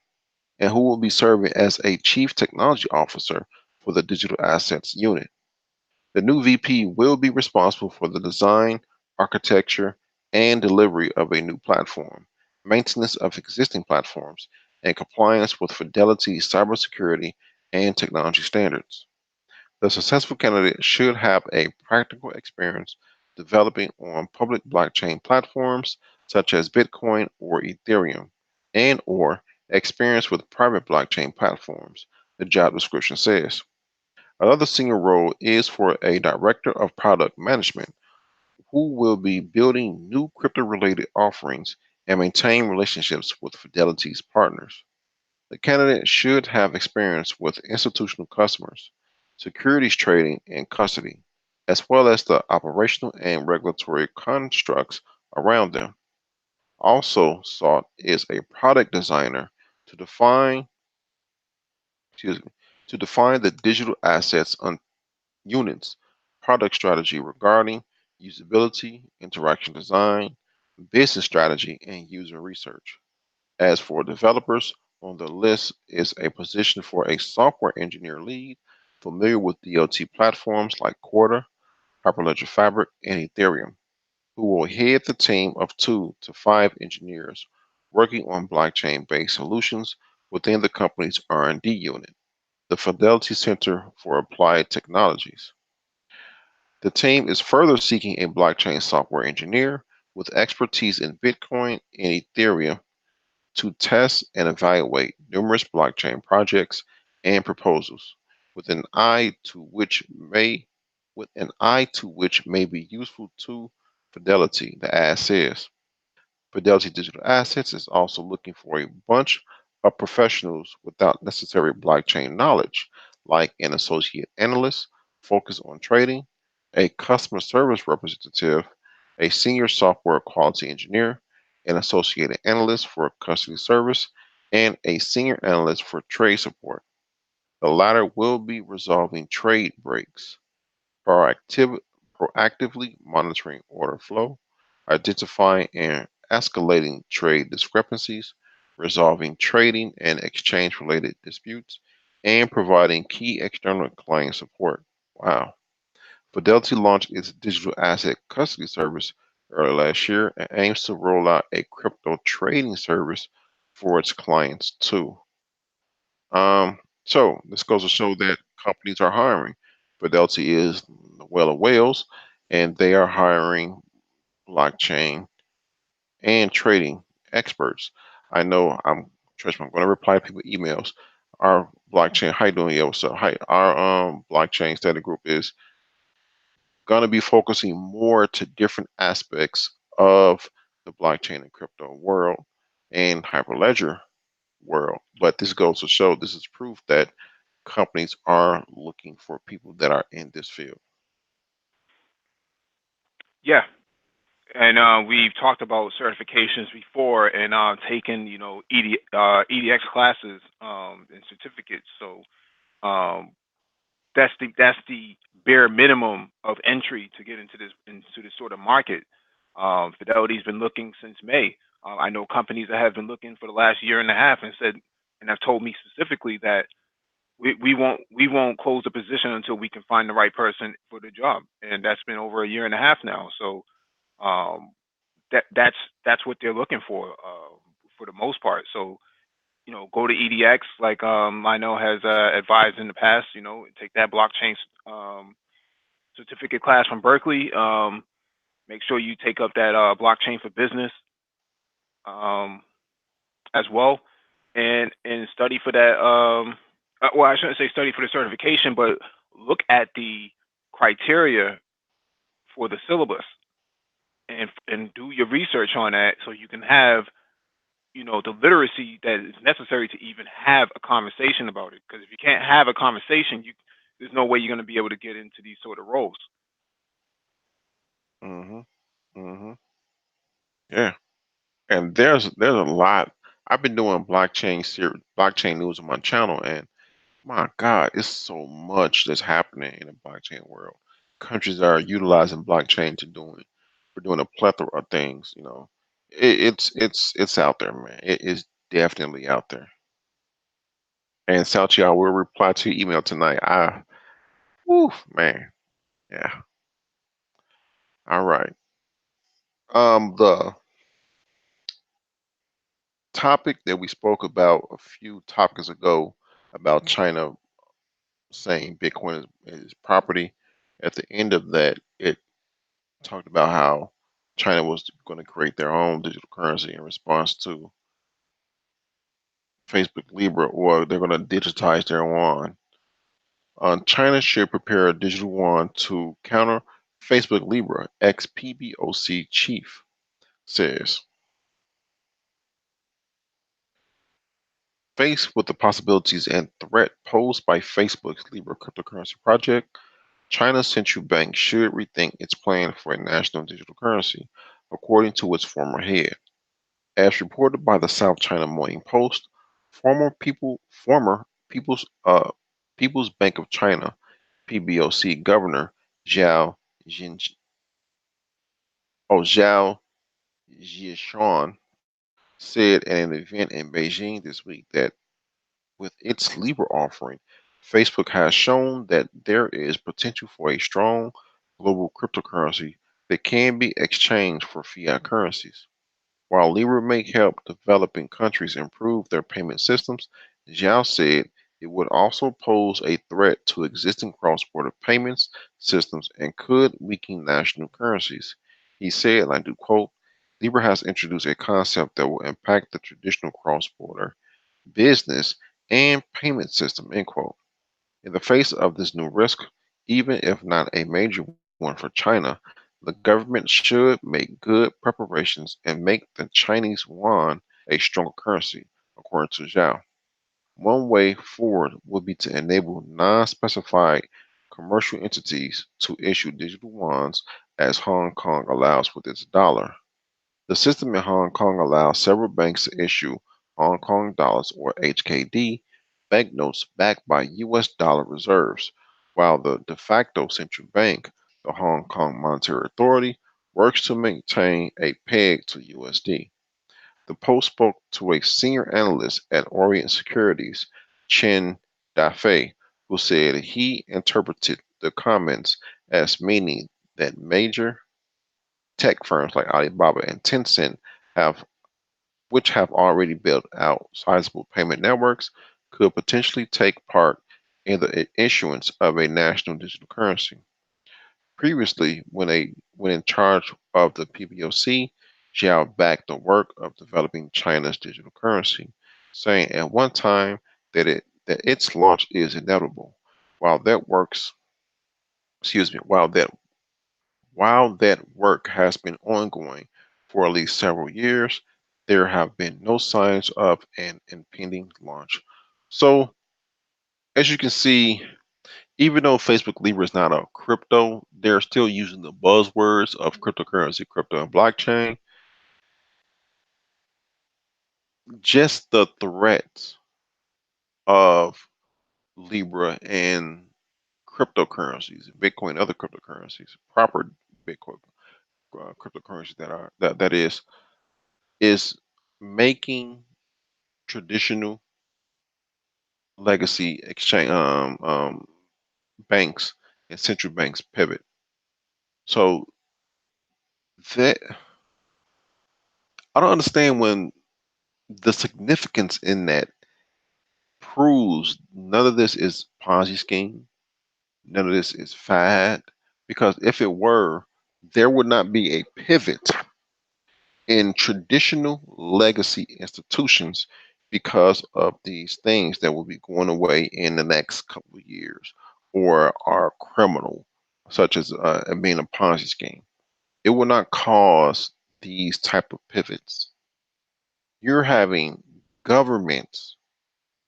and who will be serving as a chief technology officer for the digital assets unit. The new VP will be responsible for the design, architecture, and delivery of a new platform, maintenance of existing platforms, and compliance with Fidelity's cybersecurity and technology standards. The successful candidate should have a practical experience developing on public blockchain platforms such as Bitcoin or Ethereum, and or experience with private blockchain platforms, the job description says. Another senior role is for a director of product management who will be building new crypto related offerings and maintain relationships with Fidelity's partners. The candidate should have experience with institutional customers, securities trading and custody, as well as the operational and regulatory constructs around them. Also sought is a product designer to define, excuse me, to define the digital assets on units, product strategy regarding usability, interaction design, business strategy, and user research. As for developers, on the list is a position for a software engineer lead familiar with DLT platforms like Quarter, Hyperledger Fabric, and Ethereum, who will head the team of 2 to 5 engineers working on blockchain-based solutions within the company's R&D unit, the Fidelity Center for Applied Technologies. The team is further seeking a blockchain software engineer with expertise in Bitcoin and Ethereum to test and evaluate numerous blockchain projects and proposals with an eye to which may be useful to Fidelity, the ad says. Fidelity Digital Assets is also looking for a bunch of professionals without necessary blockchain knowledge, like an associate analyst focused on trading, a customer service representative, a senior software quality engineer, an associate analyst for custody service, and a senior analyst for trade support. The latter will be resolving trade breaks, proactive, proactively monitoring order flow, identifying and escalating trade discrepancies, resolving trading and exchange related disputes, and providing key external client support. Wow. Fidelity launched its digital asset custody service early last year and aims to roll out a crypto trading service for its clients too. So this goes to show that companies are hiring. Fidelity is the whale of whales, and they are hiring blockchain and trading experts. I know trust me, I'm going to reply to people emails. Our blockchain, how you doing? Yeah, what's up? Hi, our blockchain study group is going to be focusing more to different aspects of the blockchain and crypto world and hyperledger world. But this goes to show this is proof that companies are looking for people that are in this field. Yeah, and we've talked about certifications before, and taken EDX classes and certificates. So um, that's the bare minimum of entry to get into this sort of market. Fidelity's been looking since May. I know companies that have been looking for the last year and a half and said, and have told me specifically that we won't close the position until we can find the right person for the job, and that's been over a year and a half now. So um, that's what they're looking for the most part. So go to EDX, like I know has advised in the past. Take that blockchain um, certificate class from Berkeley. Make sure you take up that blockchain for business um, as well, and study for that. Well, I shouldn't say study for the certification, but look at the criteria for the syllabus and do your research on that so you can have the literacy that is necessary to even have a conversation about it. Because if you can't have a conversation, there's no way you're going to be able to get into these sort of roles. Hmm. Hmm. Yeah, and there's a lot. I've been doing blockchain news on my channel, and my God, it's so much that's happening in the blockchain world. Countries are utilizing blockchain for doing a plethora of things. It's out there, man. It is definitely out there. And Salchi, I will reply to your email tonight. Whew, man, yeah. All right. The topic that we spoke about a few topics ago about China saying Bitcoin is property. At the end of that, it talked about how China was going to create their own digital currency in response to Facebook Libra, or they're going to digitize their yuan. China should prepare a digital yuan to counter Facebook Libra, ex-PBOC chief says. Faced with the possibilities and threat posed by Facebook's Libra cryptocurrency project, China's central bank should rethink its plan for a national digital currency, according to its former head. As reported by the South China Morning Post, former People's Bank of China (PBOC) Governor Zhao Jin, Zhao Zhishan said at an event in Beijing this week that with its Libra offering, Facebook has shown that there is potential for a strong global cryptocurrency that can be exchanged for fiat currencies. While Libra may help developing countries improve their payment systems, Zhao said it would also pose a threat to existing cross-border payments systems and could weaken national currencies. He said, and I do quote, Libra has introduced a concept that will impact the traditional cross-border business and payment system, end quote. In the face of this new risk, even if not a major one for China, the government should make good preparations and make the Chinese yuan a stronger currency, according to Zhao. One way forward would be to enable non-specified commercial entities to issue digital yuans as Hong Kong allows with its dollar. The system in Hong Kong allows several banks to issue Hong Kong dollars or HKD banknotes backed by US dollar reserves, while the de facto central bank, the Hong Kong Monetary Authority, works to maintain a peg to USD. The Post spoke to a senior analyst at Orient Securities, Chen Dafei, who said he interpreted the comments as meaning that major tech firms like Alibaba and Tencent have which have already built out sizable payment networks, could potentially take part in the issuance of a national digital currency. Previously, when in charge of the PBOC, Zhao backed the work of developing China's digital currency, saying at one time that its launch is inevitable. While that works, excuse me, while that work has been ongoing for at least several years, there have been no signs of an impending launch. So, as you can see, even though Facebook Libra is not a crypto, they're still using the buzzwords of cryptocurrency, crypto, and blockchain. Just the threats of Libra and cryptocurrencies, Bitcoin, and other cryptocurrencies, proper Bitcoin cryptocurrencies is making traditional legacy exchange banks and central banks pivot. So that I don't understand when the significance in that proves none of this is Ponzi scheme, none of this is fad, because if it were, there would not be a pivot in traditional legacy institutions because of these things that will be going away in the next couple of years or are criminal, such as being a Ponzi scheme. It will not cause these type of pivots. You're having governments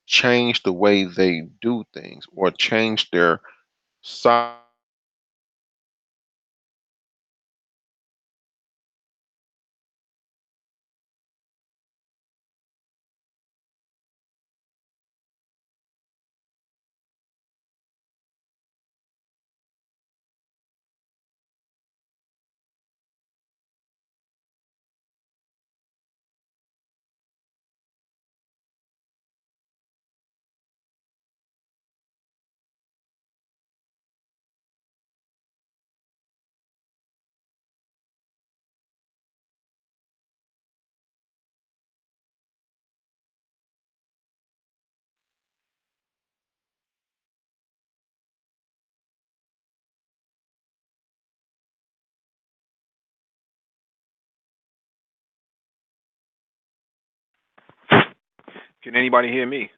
change the way they do things or change their sovereignty Can anybody hear me?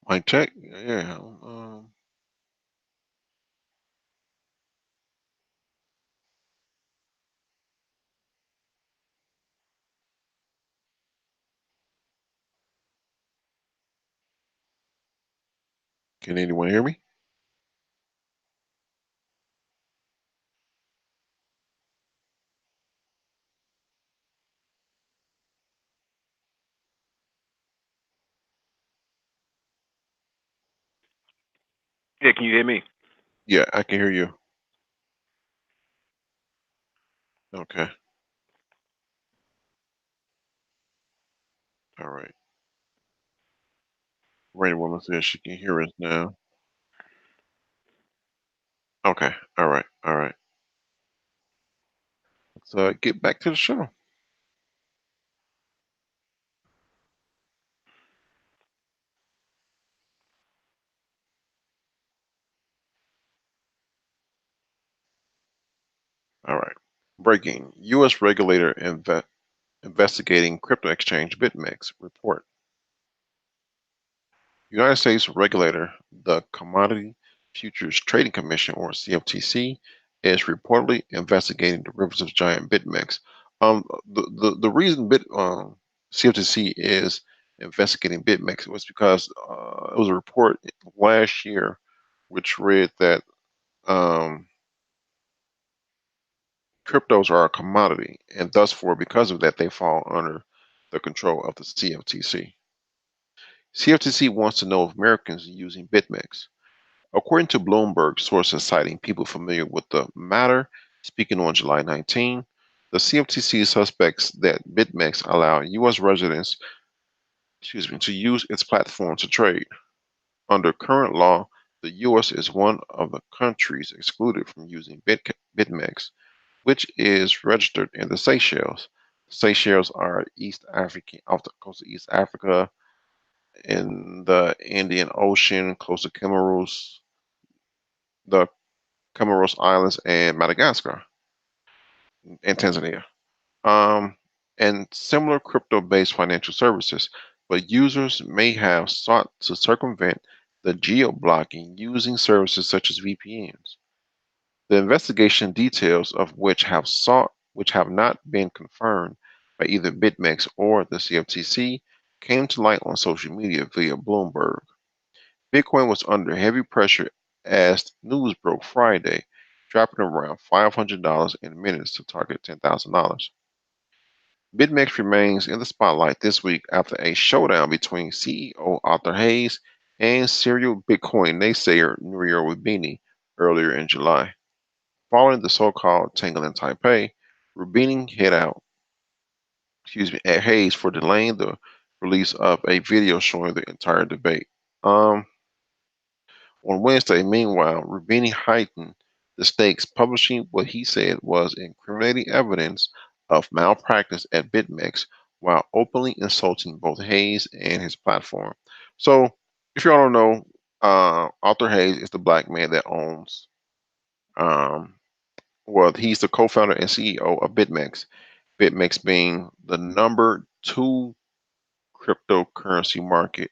Mic check. Yeah. Can anyone hear me? Yeah, can you hear me? Yeah, I can hear you. Okay. All right. Rainy Woman says she can hear us now. Okay. All right. All right. Let's get back to the show. All right. Breaking: U.S. regulator investigating crypto exchange BitMEX report. United States regulator, the Commodity Futures Trading Commission, or CFTC, is reportedly investigating derivatives giant BitMEX. The reason CFTC is investigating BitMEX was because it was a report last year which read that um, cryptos are a commodity, and thus for because of that they fall under the control of the CFTC. CFTC wants to know if Americans are using BitMEX. According to Bloomberg sources citing people familiar with the matter, speaking on July 19, the CFTC suspects that BitMEX allow U.S. residents, to use its platform to trade. Under current law, the U.S. is one of the countries excluded from using BitMEX, which is registered in the Seychelles. Seychelles are East African, off the coast of East Africa, in the Indian Ocean, close to the Comoros Islands, and Madagascar, and Tanzania. Um, and similar crypto-based financial services, but users may have sought to circumvent the geo-blocking using services such as VPNs. The investigation details of which have not been confirmed by either BitMEX or the CFTC, came to light on social media via Bloomberg. Bitcoin was under heavy pressure as news broke Friday, dropping around $500 in minutes to target $10,000. BitMEX remains in the spotlight this week after a showdown between CEO Arthur Hayes and serial Bitcoin naysayer Nouriel Roubini earlier in July. Following the so-called tangle in Taipei, Roubini hit out, at Hayes for delaying the release of a video showing the entire debate. Um, On Wednesday, meanwhile, Rubini heightened the stakes, publishing what he said was incriminating evidence of malpractice at BitMEX while openly insulting both Hayes and his platform. So, if y'all don't know, Arthur Hayes is the black man that owns, um, well, he's the co founder and CEO of BitMEX, BitMEX being the number two cryptocurrency market,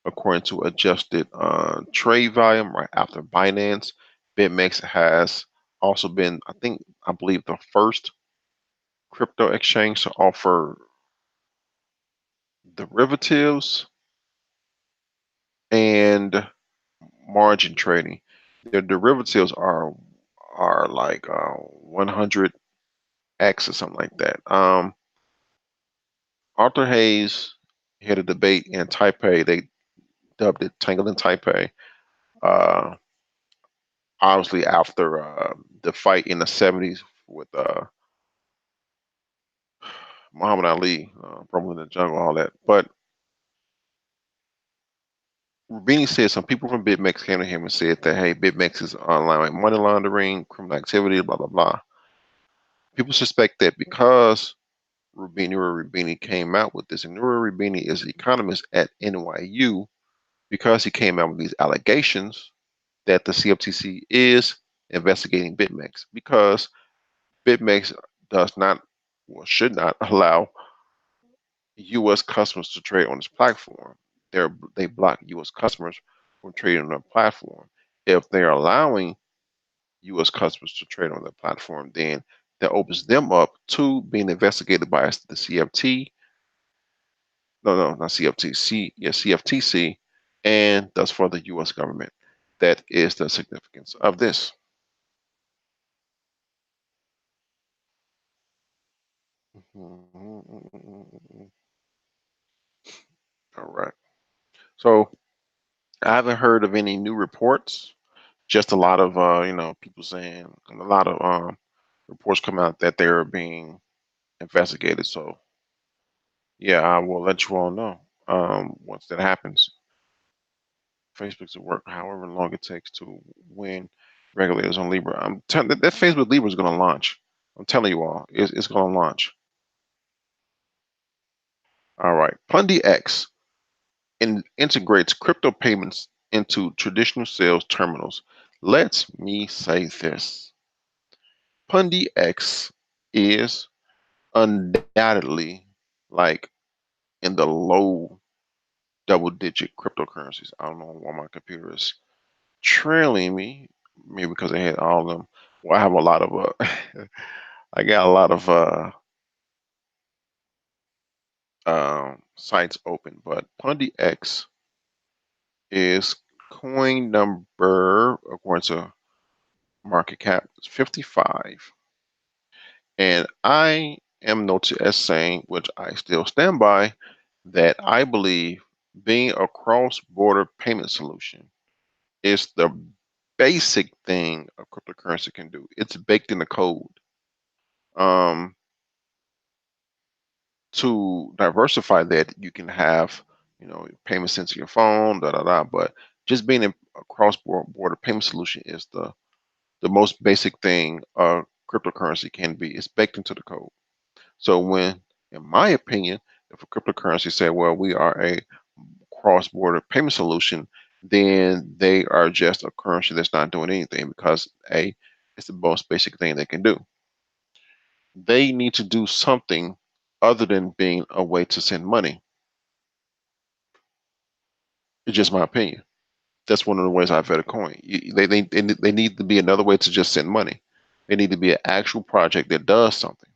according to adjusted trade volume. Right after Binance, BitMEX has also been, I believe, the first crypto exchange to offer derivatives and margin trading. Their derivatives are like 100x or something like that. Arthur Hayes had a debate in Taipei. They dubbed it Tangled in Taipei. Uh, Obviously, after the fight in the '70s with Muhammad Ali, Rumble in the Jungle, all that. But Rubini said some people from BitMEX came to him and said that, hey, BitMEX is online money laundering, criminal activity, blah, blah, blah. People suspect that because Rubini came out with this, and Nuri Rubini is an economist at NYU, because he came out with these allegations that the CFTC is investigating BitMEX because BitMEX does not or should not allow U.S. customers to trade on this platform. They block U.S. customers from trading on the platform. If they're allowing U.S. customers to trade on the platform, then that opens them up to being investigated by the CFT. No, not CFTC. Yeah, CFTC, and thus for the U.S. government. That is the significance of this. All right. So I haven't heard of any new reports. Just a lot of people saying, and a lot of reports come out that they're being investigated. So yeah, I will let you all know once that happens. Facebook's to work however long it takes to win regulators on Libra. I'm telling that Facebook Libra is going to launch. I'm telling you all, it's going to launch. All right, Pundi X integrates crypto payments into traditional sales terminals. Let me say this: Pundi X is undoubtedly like in the low double digit cryptocurrencies. I don't know why my computer is trailing me. Maybe because I had all of them. Well, I have a lot of I got a lot of sites open, but Pundi X is coin number according to market cap is 55. And I am noted as saying, which I still stand by, that I believe being a cross-border payment solution is the basic thing a cryptocurrency can do. It's baked in the code. Um, to diversify that, you can have, payments into your phone, da da da. But just being a cross-border payment solution is the most basic thing a cryptocurrency can be. It's baked into the code. So when, in my opinion, if a cryptocurrency say, well, we are a cross-border payment solution, then they are just a currency that's not doing anything because it's the most basic thing they can do. They need to do something other than being a way to send money. It's just my opinion. That's one of the ways I vet a coin. They need to be another way to just send money. They need to be an actual project that does something.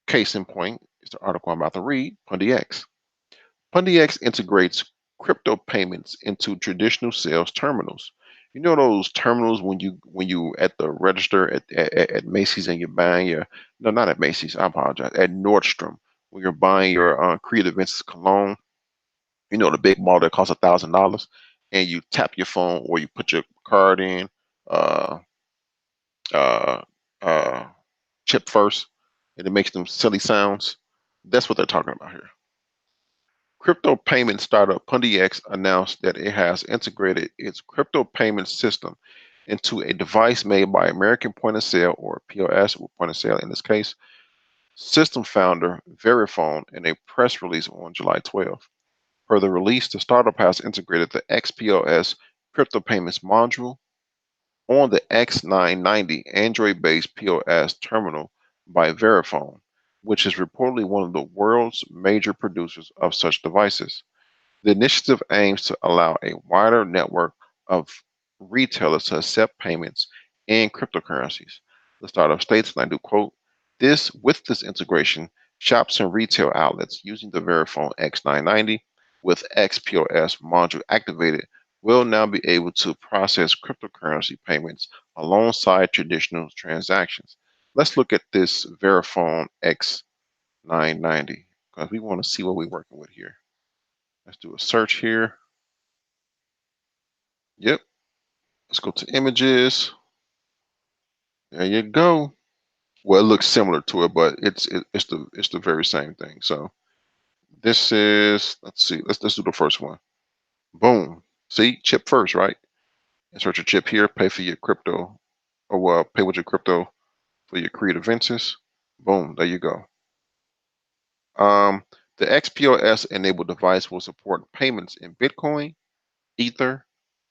Case in point is the article I'm about to read, Pundi X. Pundi X integrates crypto payments into traditional sales terminals. You know those terminals when you at the register at Macy's and you're buying your, no, not at Macy's, I apologize, at Nordstrom, when you're buying your Creative Vinces cologne, the big bottle that costs $1,000, and you tap your phone or you put your card in, uh, uh, uh, chip first, and it makes them silly sounds. That's what they're talking about here. Crypto payment startup PundiX announced that it has integrated its crypto payment system into a device made by American Point of Sale, or POS, or point of sale in this case, system founder Verifone in a press release on July 12th. Per the release, the startup has integrated the XPOS crypto payments module on the X990 Android-based POS terminal by Verifone. which is reportedly one of the world's major producers of such devices. The initiative aims to allow a wider network of retailers to accept payments in cryptocurrencies. The startup states, and I do quote, this integration, shops and retail outlets using the Verifone X990 with XPOS module activated will now be able to process cryptocurrency payments alongside traditional transactions. Let's look at this Verifone X990 because we want to see what we're working with here. Let's do a search here. Yep. Let's go to images. There you go. Well, it looks similar to it, but it's the very same thing. So this is, let's see, let's do the first one. Boom. See, chip first, right? Insert your chip here, pay for your crypto, or well, pay with your crypto for your creative ventures. Boom, there you go. Um, the XPOS enabled device will support payments in Bitcoin, Ether,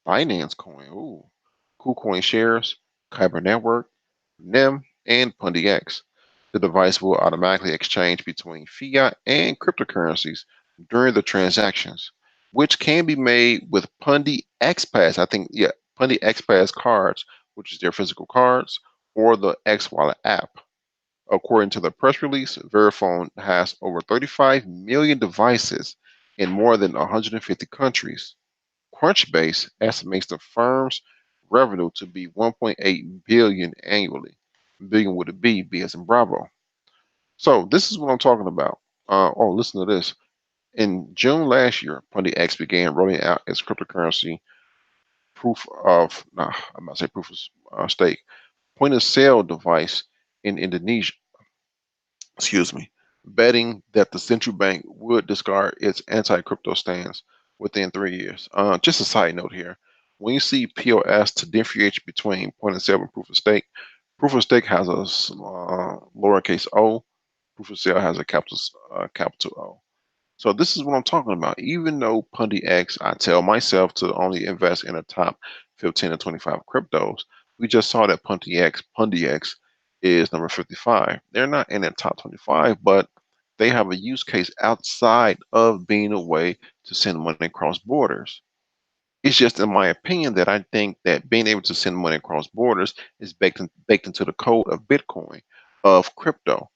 Binance Coin, ooh, KuCoin shares, Kyber Network, NEM, and PundiX. The device will automatically exchange between fiat and cryptocurrencies during the transactions, which can be made with Pundi XPass. I think, yeah, Pundi XPass cards, which is their physical cards, or the X Wallet app. According to the press release, Verifone has over 35 million devices in more than 150 countries. Crunchbase estimates the firm's revenue to be 1.8 billion annually. Billion with a B, B as in Bravo. So this is what I'm talking about. Listen to this. In June last year, Pundi X began rolling out its cryptocurrency proof of, I'm not say proof of stake, point of sale device in Indonesia. Excuse me, betting that the central bank would discard its anti-crypto stance within 3 years. Just a side note here. When you see POS to differentiate between point of sale and proof of stake has a lowercase o, proof of sale has a capital O. So this is what I'm talking about. Even though Pundi X, I tell myself to only invest in the top 15 to 25 cryptos. We just saw that Pundi X is number 55. They're not in the top 25, but they have a use case outside of being a way to send money across borders. It's just in my opinion that I think that being able to send money across borders is baked into the code of Bitcoin, of crypto.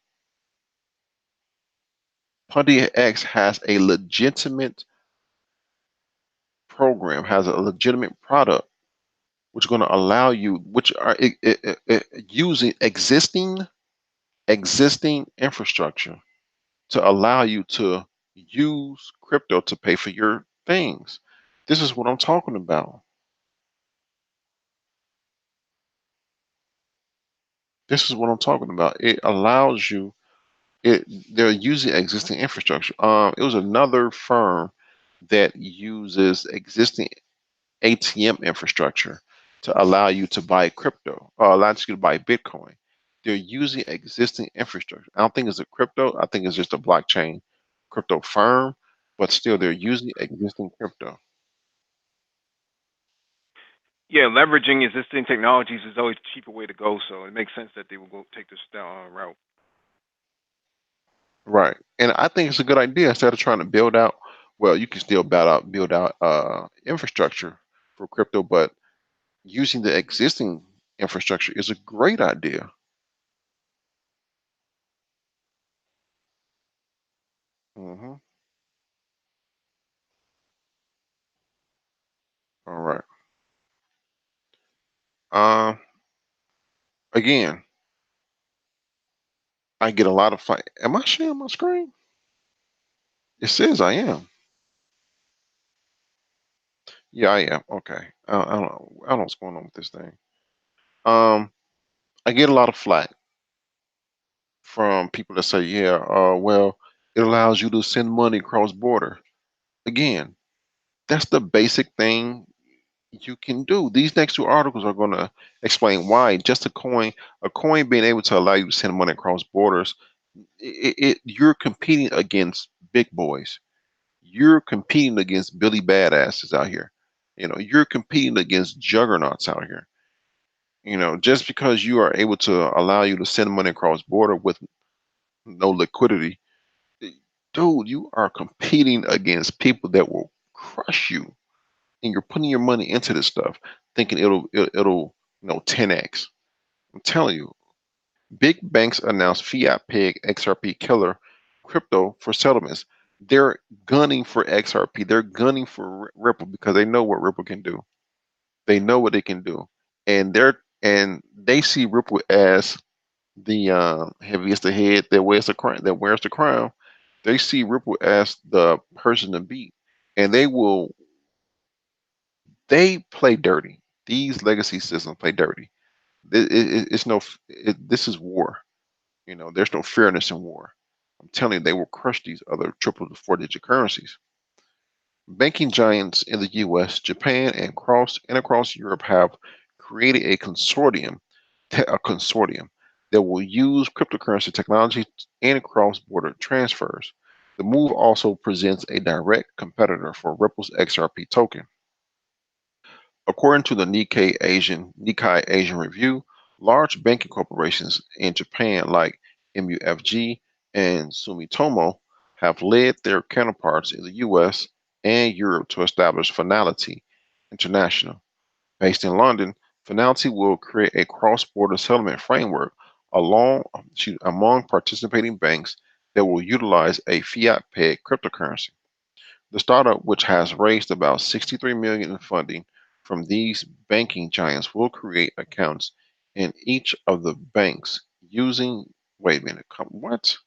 Pundi X has a legitimate program, has a legitimate product, which is going to allow you, which are using existing infrastructure to allow you to use crypto to pay for your things. This is what I'm talking about. This is what I'm talking about. It allows you. They're using existing infrastructure. It was another firm that uses existing ATM infrastructure to allow you to buy crypto, or allows you to buy Bitcoin. They're using existing infrastructure. I don't think it's a crypto. I think it's just a blockchain crypto firm, but still they're using existing crypto. Yeah, leveraging existing technologies is always a cheaper way to go. So it makes sense that they will go take this route. Right. And I think it's a good idea instead of trying to build out, well, you can still build out infrastructure for crypto, but using the existing infrastructure is a great idea. Hmm. All right. Um, Again, I get a lot of fight. Am I sharing my screen? It says I am. Yeah, I am. Okay. I don't know what's going on with this thing. Um, I get a lot of flack from people that say, yeah, well, it allows you to send money cross border. Again, that's the basic thing you can do. These next two articles are going to explain why just a coin being able to allow you to send money across borders, you're competing against big boys. You're competing against Billy Badasses out here. You're competing against juggernauts out here. Just because you are able to allow you to send money across border with no liquidity. Dude, you are competing against people that will crush you, and you're putting your money into this stuff, thinking it'll 10x. I'm telling you, big banks announced fiat peg XRP killer crypto for settlements. They're gunning for XRP. They're gunning for Ripple because they know what Ripple can do. They know what they can do, and they see Ripple as the heaviest the head that wears the crown. They see Ripple as the person to beat, and they play dirty. These legacy systems play dirty. It's no this is war. There's no fairness in war. I'm telling you, they will crush these other triple to four-digit currencies. Banking giants in the U.S., Japan, and across Europe have created a consortium that will use cryptocurrency technology and cross-border transfers. The move also presents a direct competitor for Ripple's XRP token. According to the Nikkei Asian Review, large banking corporations in Japan like MUFG and Sumitomo have led their counterparts in the US and Europe to establish Finality International. Based in London, Finality will create a cross-border settlement framework among participating banks that will utilize a fiat-pegged cryptocurrency. The startup, which has raised about 63 million in funding from these banking giants, will create accounts in each of the banks using wait a minute, what?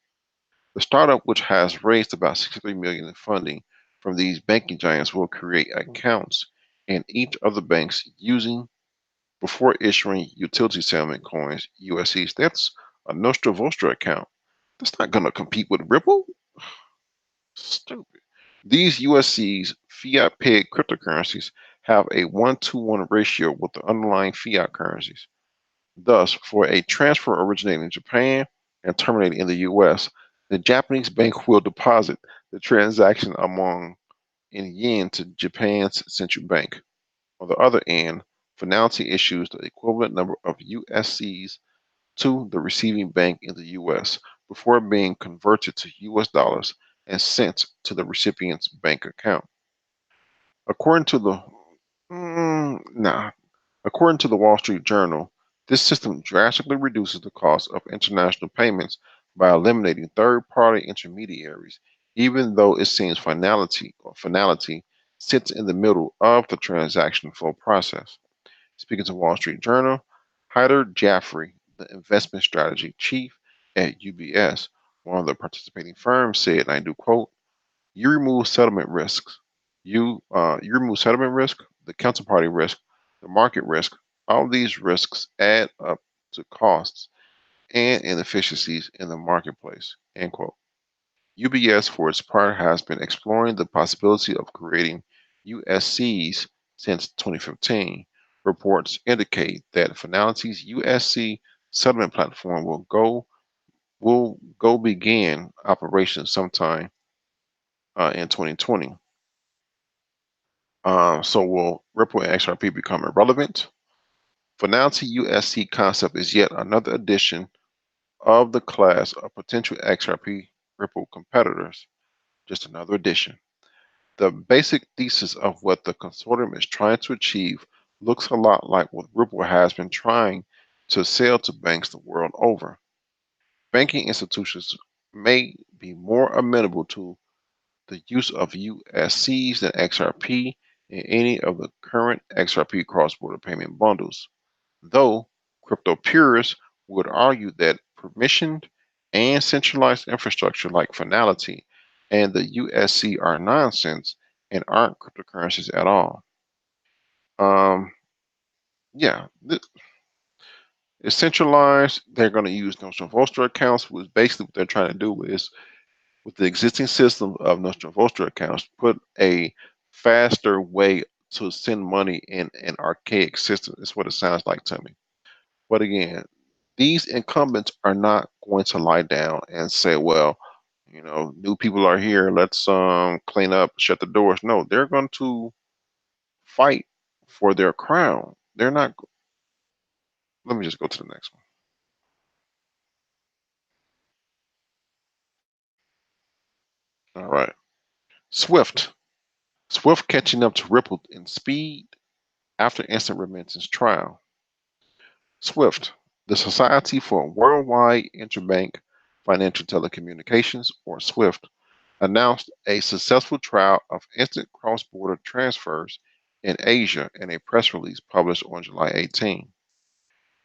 The startup, which has raised about 63 million in funding from these banking giants, will create accounts in each of the banks using before issuing utility settlement coins, USCs. That's a Nostra Vostra account. That's not going to compete with Ripple. Stupid. These USC's fiat pegged cryptocurrencies have a 1-to-1 ratio with the underlying fiat currencies. Thus, for a transfer originating in Japan and terminating in the US, the Japanese bank will deposit the transaction among in yen to Japan's central bank. On the other end, Finality issues the equivalent number of USCs to the receiving bank in the US before being converted to US dollars and sent to the recipient's bank account. According to the nah, according to the Wall Street Journal, this system drastically reduces the cost of international payments by eliminating third-party intermediaries, even though it seems finality sits in the middle of the transaction flow process. Speaking to Wall Street Journal, Hyder Jaffrey, the investment strategy chief at UBS, one of the participating firms, said, and I do quote, "You remove settlement risks. You remove settlement risk, the counterparty risk, the market risk. All these risks add up to costs and inefficiencies in the marketplace." End quote. UBS, for its part, has been exploring the possibility of creating USCs since 2015. Reports indicate that Finality's USC settlement platform will go begin operations sometime in 2020. So will Ripple and XRP become irrelevant? Finality USC concept is yet another addition of the class of potential XRP Ripple competitors. Just another addition. The basic thesis of what the consortium is trying to achieve looks a lot like what Ripple has been trying to sell to banks the world over. Banking institutions may be more amenable to the use of USCs than XRP in any of the current XRP cross-border payment bundles, though crypto purists would argue that permissioned and centralized infrastructure like Finality and the USC are nonsense and aren't cryptocurrencies at all. Um, yeah, it's centralized. They're going to use Nostra Vostra accounts, which basically what they're trying to do is with the existing system of Nostra Vostra accounts, put a faster way to send money in an archaic system. Is what it sounds like to me. But again, these incumbents are not going to lie down and say, "Well, new people are here. Let's clean up, shut the doors." No, they're going to fight for their crown. They're not. Let me just go to the next one. All right. Swift. Swift catching up to Ripple in speed after instant remittance trial. SWIFT, the Society for Worldwide Interbank Financial Telecommunications, or SWIFT, announced a successful trial of instant cross border transfers in Asia in a press release published on July 18.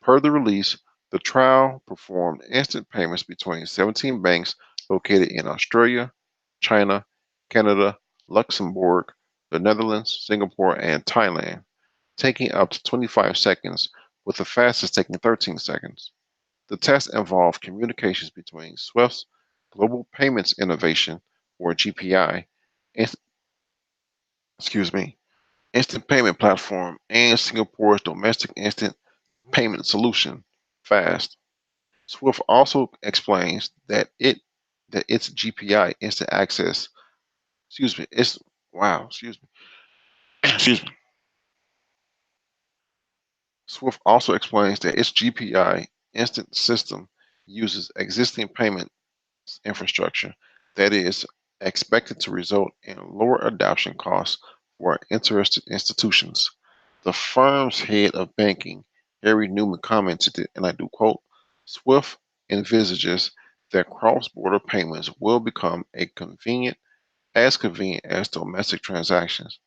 Per the release, the trial performed instant payments between 17 banks located in Australia, China, Canada, Luxembourg, the Netherlands, Singapore, and Thailand, taking up to 25 seconds, with the fastest taking 13 seconds. The test involved communications between SWIFT's Global Payments Innovation, or GPI, inst- excuse me, instant payment platform, and Singapore's domestic instant payment solution, FAST. Swift also explains that its GPI instant access, excuse me, it's wow, excuse me, excuse me. Swift also explains that its GPI instant system uses existing payment infrastructure that is expected to result in lower adoption costs for interested institutions. The firm's head of banking, Harry Newman, commented, and I do quote, Swift envisages that cross border payments will become convenient as domestic transactions,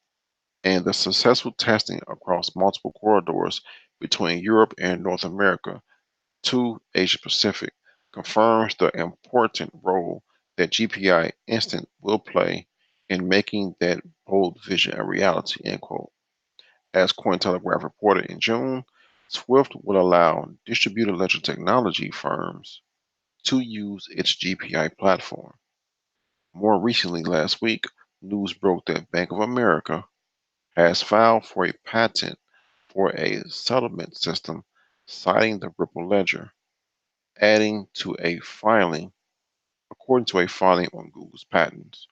and the successful testing across multiple corridors between Europe and North America to Asia Pacific confirms the important role that GPI Instant will play in making that bold vision a reality, end quote. As Cointelegraph reported in June, Swift will allow distributed ledger technology firms to use its GPI platform. More recently, last week, news broke that Bank of America has filed for a patent for a settlement system citing the Ripple ledger, adding to a filing, according to a filing on Google's patents.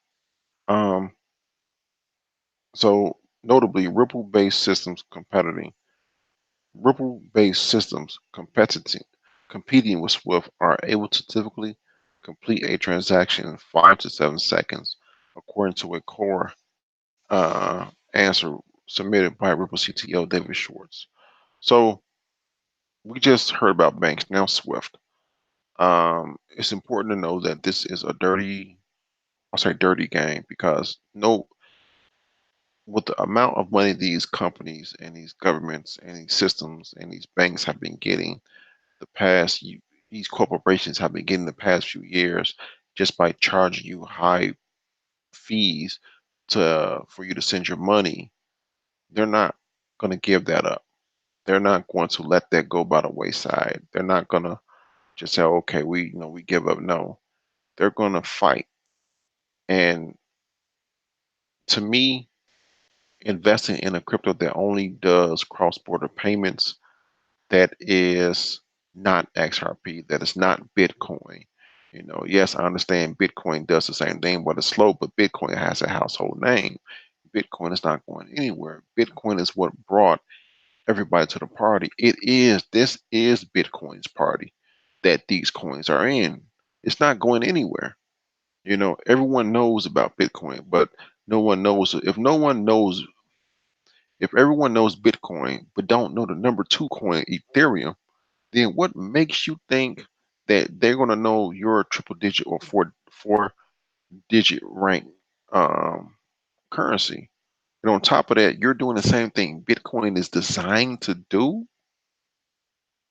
Um, so notably, Ripple-based systems competing with Swift are able to typically complete a transaction in 5 to 7 seconds, according to a core answer submitted by Ripple CTO David Schwartz. So we just heard about banks, now Swift. It's important to know that this is a I'll say dirty game, because no, with the amount of money these companies and these governments and these systems and these banks have been getting the past you these corporations have been getting the past few years, just by charging you high fees to for you to send your money, they're not going to give that up. They're not going to let that go by the wayside. They're not going to just say, okay, we give up. No, they're going to fight. And to me, investing in a crypto that only does cross-border payments, that is not XRP, that is not Bitcoin. Yes, I understand Bitcoin does the same thing, but it's slow, but Bitcoin has a household name. Bitcoin is not going anywhere. Bitcoin is what brought everybody to the party. This is Bitcoin's party that these coins are in. It's not going anywhere. Everyone knows about Bitcoin, but no one knows if everyone knows Bitcoin but don't know the number two coin, Ethereum, then what makes you think that they're going to know your triple digit or four digit rank um, currency? And on top of that, you're doing the same thing Bitcoin is designed to do.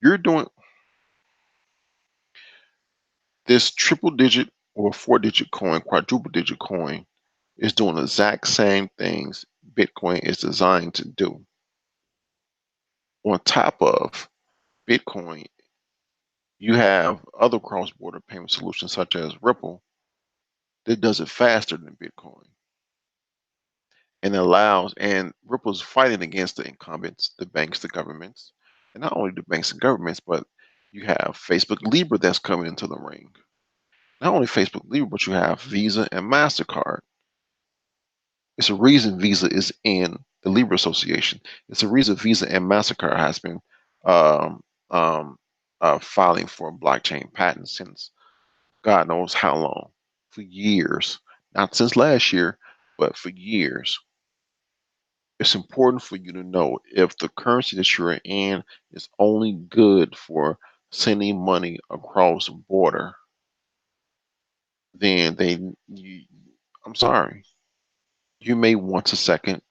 You're doing this triple digit or four digit coin, quadruple digit coin is doing the exact same things Bitcoin is designed to do. On top of Bitcoin, you have other cross border payment solutions such as Ripple that does it faster than Bitcoin, and Ripple's fighting against the incumbents, the banks, the governments, and not only the banks and governments, but you have Facebook Libra that's coming into the ring. Not only Facebook Libra, but you have Visa and MasterCard. It's a reason Visa is in the Libra Association. It's a reason Visa and MasterCard has been um, um, filing for blockchain patents since God knows how long, for years. not since last year, but for years. It's important for you to know if the currency that you're in is only good for sending money across the border, then I'm sorry, you may want to second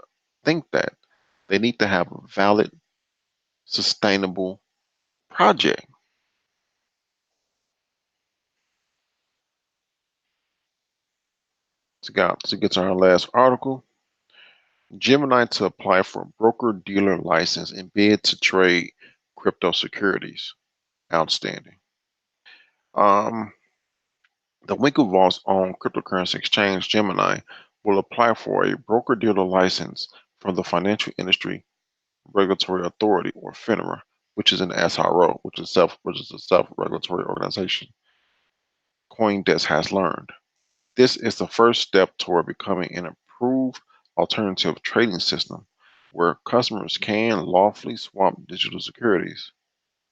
think that. They need to have a valid, sustainable project. To get to our last article, Gemini to apply for broker dealer license and bid to trade crypto securities. Outstanding. Um, the Winklevoss owned cryptocurrency exchange Gemini will apply for a broker dealer license from the Financial Industry Regulatory Authority, or FINRA, which is an SRO, which is a self-regulatory organization. CoinDesk has learned. This is the first step toward becoming an approved alternative trading system where customers can lawfully swap digital securities.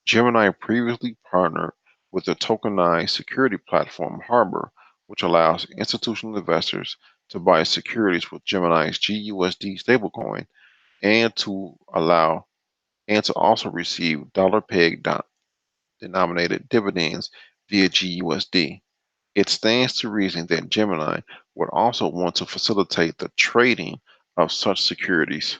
Gemini previously partnered with the tokenized security platform Harbor, which allows institutional investors to buy securities with Gemini's GUSD stablecoin and to also receive dollar peg denominated dividends via GUSD. It stands to reason that Gemini would also want to facilitate the trading of such securities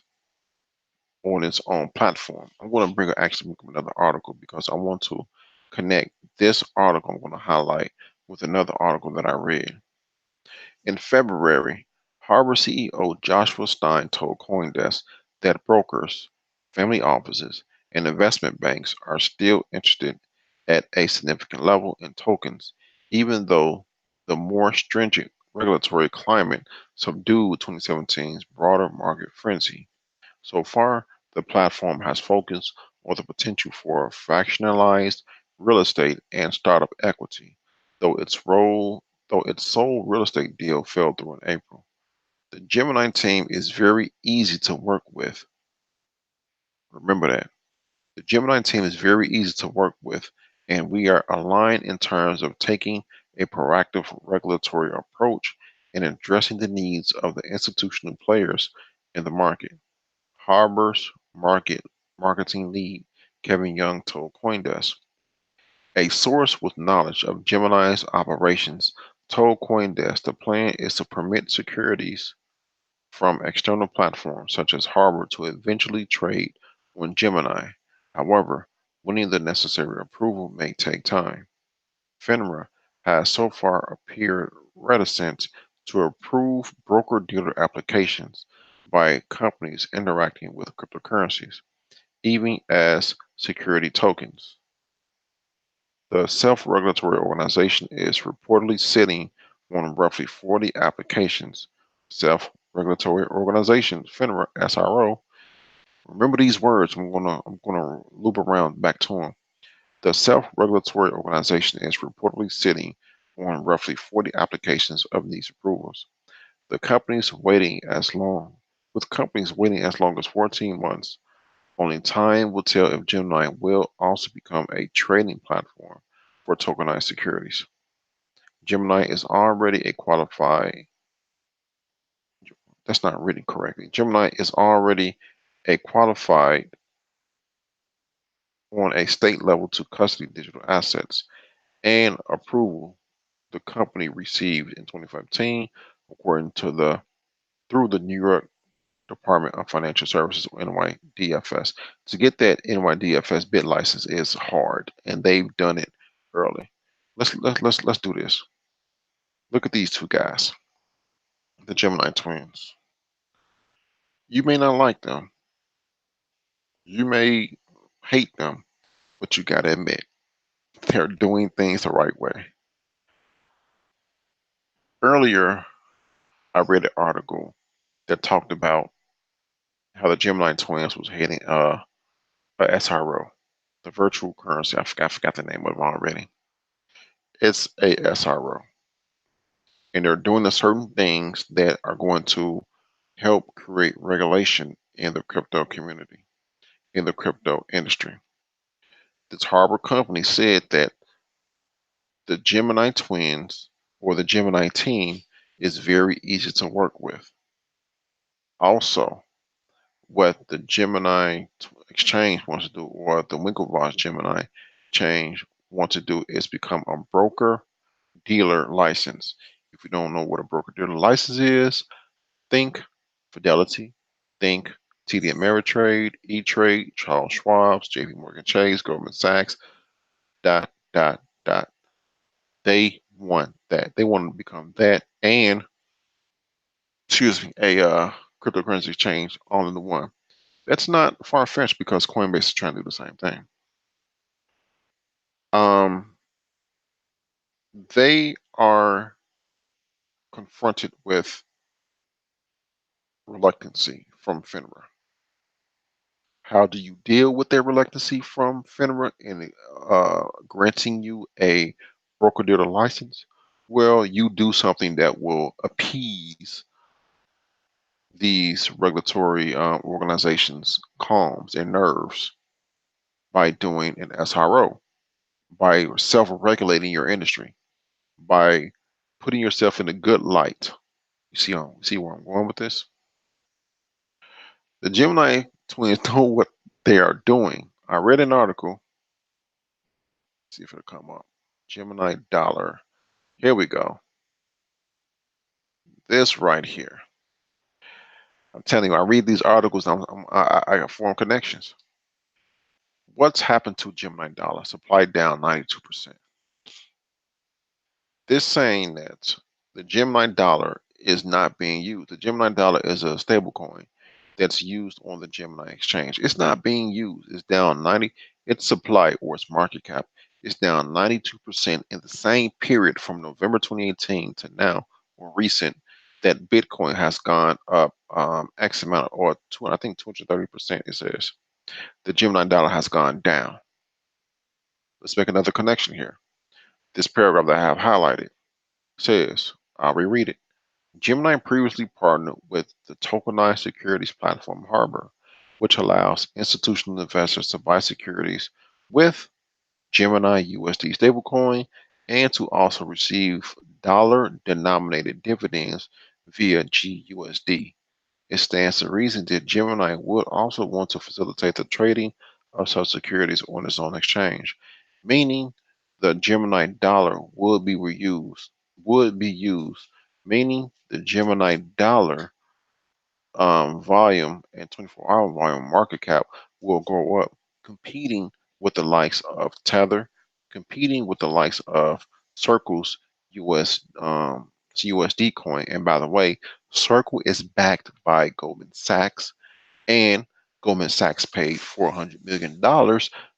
on its own platform. I'm going to bring up another article because I want to connect this article I'm going to highlight with another article that I read. In February, Harbor CEO Joshua Stein told CoinDesk that brokers, family offices, and investment banks are still interested at a significant level in tokens, even though the more stringent regulatory climate subdued 2017's broader market frenzy. So far, the platform has focused on the potential for fractionalized real estate and startup equity, though though its sole real estate deal fell through in April. The Gemini team is very easy to work with. Remember that. The Gemini team is very easy to work with, and we are aligned in terms of taking a proactive regulatory approach and addressing the needs of the institutional players in the market. Harbor's marketing lead, Kevin Young, told CoinDesk. A source with knowledge of Gemini's operations told CoinDesk the plan is to permit securities from external platforms such as Harbor to eventually trade on Gemini. However, winning the necessary approval may take time. FINRA has so far appeared reticent to approve broker dealer applications by companies interacting with cryptocurrencies, even as security tokens. The self regulatory organization is reportedly sitting on roughly 40 applications. Self regulatory organization, FINRA, SRO. Remember these words. I'm gonna loop around back to them. The self regulatory organization is reportedly sitting on roughly 40 applications of these approvals. The companies waiting as long with companies waiting as long as 14 months. Only time will tell if Gemini will also become a trading platform for tokenized securities. Gemini is already a qualified, that's not written correctly. Gemini is already a qualified on a state level to custody digital assets and approval the company received in 2015, according to through the New York Department of Financial Services, or NYDFS. To get that NYDFS bit license is hard, and they've done it early. Let's do this. Look at these two guys, the Gemini twins. You may not like them, you may hate them, but you gotta admit they're doing things the right way. Earlier, I read an article that talked about how the Gemini twins was heading a SRO, the virtual currency. I forgot the name of it already. It's a SRO, and they're doing the certain things that are going to help create regulation in the crypto community, in the crypto industry. This Harbor company said that the Gemini twins or the Gemini team is very easy to work with. Also, what the Gemini exchange wants to do, or the Winklevoss Gemini exchange wants to do, is become a broker dealer license. If you don't know what a broker dealer license is, think Fidelity, think TD Ameritrade, E-Trade, Charles Schwab's, JP Morgan Chase, Goldman Sachs, dot, dot, dot. They want that. They want to become that and, excuse me, a cryptocurrency exchange all in the one. That's not far fetched because Coinbase is trying to do the same thing. Um, they are confronted with reluctancy from FINRA. How do you deal with their reluctancy from FINRA in granting you a broker dealer license? Well, you do something that will appease these regulatory organizations' calms and nerves by doing an SRO, by self-regulating your industry, by putting yourself in a good light. You see where I'm going with this? The Gemini twins know what they are doing. I read an article. See if it'll come up. Gemini dollar. Here we go. This right here. I'm telling you, I read these articles. I form connections. What's happened to Gemini dollar? Supply down 92%. This saying that the Gemini dollar is not being used. The Gemini dollar is a stable coin that's used on the Gemini exchange. It's not being used. It's down 90. Its supply or its market cap is down 92% in the same period from November 2018 to now, or recent, that Bitcoin has gone up X amount, or I think 230%. It says the Gemini dollar has gone down. Let's make another connection here. This paragraph that I have highlighted says, I'll reread it. Gemini previously partnered with the tokenized securities platform Harbor, which allows institutional investors to buy securities with Gemini USD stablecoin and to also receive dollar denominated dividends via GUSD. It stands to reason that Gemini would also want to facilitate the trading of such securities on its own exchange, meaning the Gemini dollar would be used, meaning the Gemini dollar volume and 24-hour volume market cap will go up, competing with the likes of Tether, competing with the likes of Circle's USD coin. And by the way, Circle is backed by Goldman Sachs, and Goldman Sachs paid $400 million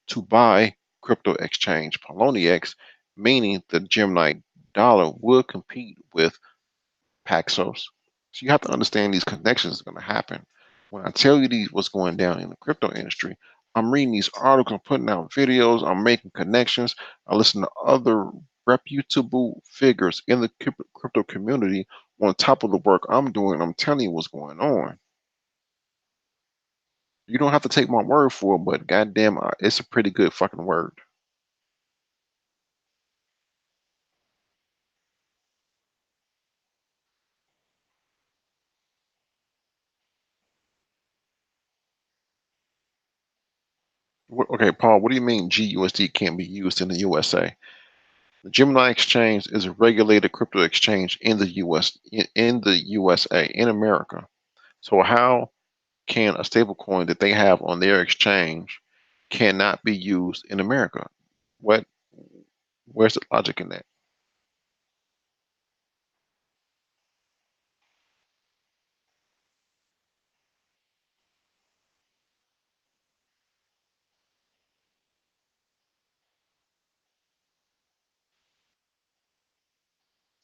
to buy crypto exchange Poloniex, meaning the Gemini dollar will compete with Paxos. So you have to understand these connections are going to happen. When I tell you these what's going down in the crypto industry, I'm reading these articles, I'm putting out videos, I'm making connections. I listen to other reputable figures in the crypto community on top of the work I'm doing. I'm telling you what's going on. You don't have to take my word for it, but goddamn, it's a pretty good fucking word. Okay, Paul, what do you mean GUSD can't be used in the USA? The Gemini exchange is a regulated crypto exchange in the in the USA, in America. So how can a stablecoin that they have on their exchange cannot be used in America? What Where's the logic in that?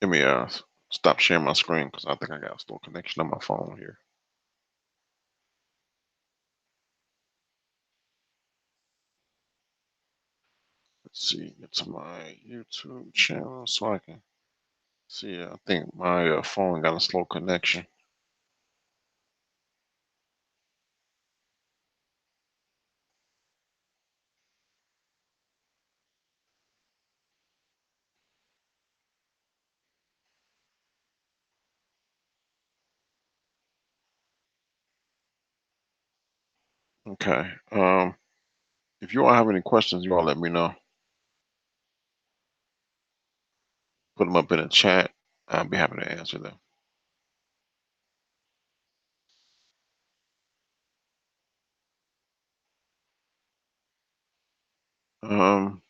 Let me stop sharing my screen because I think I got a slow connection on my phone here. Let's see, it's my YouTube channel so I can see. I think my phone got a slow connection. Okay. If you all have any questions, you all let me know. Put them up in the chat. I'll be happy to answer them. Um,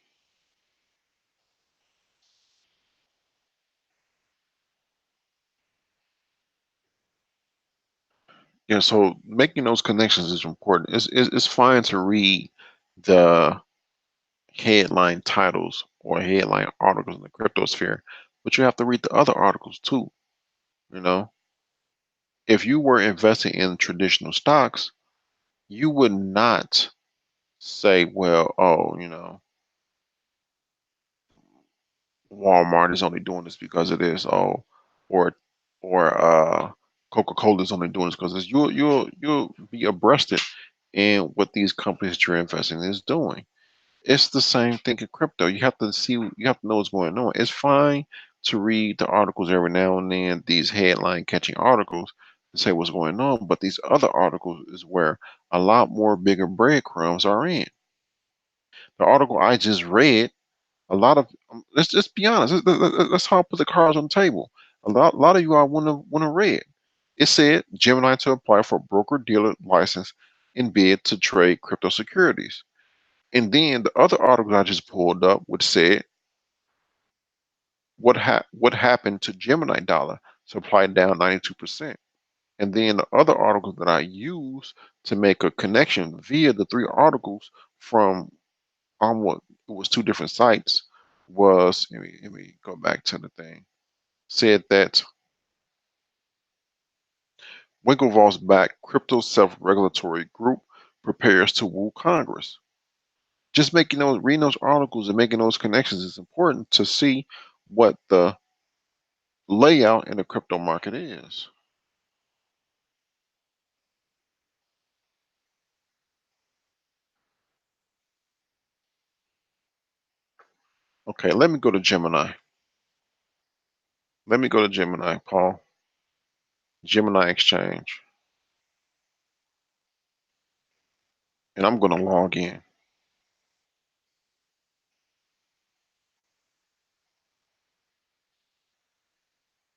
yeah, so making those connections is important. It's fine to read the headline titles or headline articles in the crypto sphere, but you have to read the other articles too. You know, if you were investing in traditional stocks, you would not say, well, oh, Walmart is only doing this because it is, oh, or Coca-Cola is only doing this because it's you'll be abreast in what these companies that you're investing in is doing. It's the same thing in crypto. You have to know what's going on. It's fine to read the articles every now and then, these headline catching articles, and say what's going on, but these other articles is where a lot more bigger breadcrumbs are in. The article I just read, a lot of let's just be honest. Let's how put the cards on the table. A lot of you all want to read. It said Gemini to apply for broker dealer license and bid to trade crypto securities. And then the other article I just pulled up, which said what happened to Gemini dollar, supply down 92%. And then the other articles that I used to make a connection via the three articles from what it was two different sites was let me go back to the thing. Said that Winklevoss backed crypto self-regulatory group prepares to woo Congress. Just making those reading those articles and making those connections is important to see what the layout in the crypto market is. Okay, let me go to Gemini. Let me go to Gemini, Paul. Gemini Exchange. And I'm going to log in.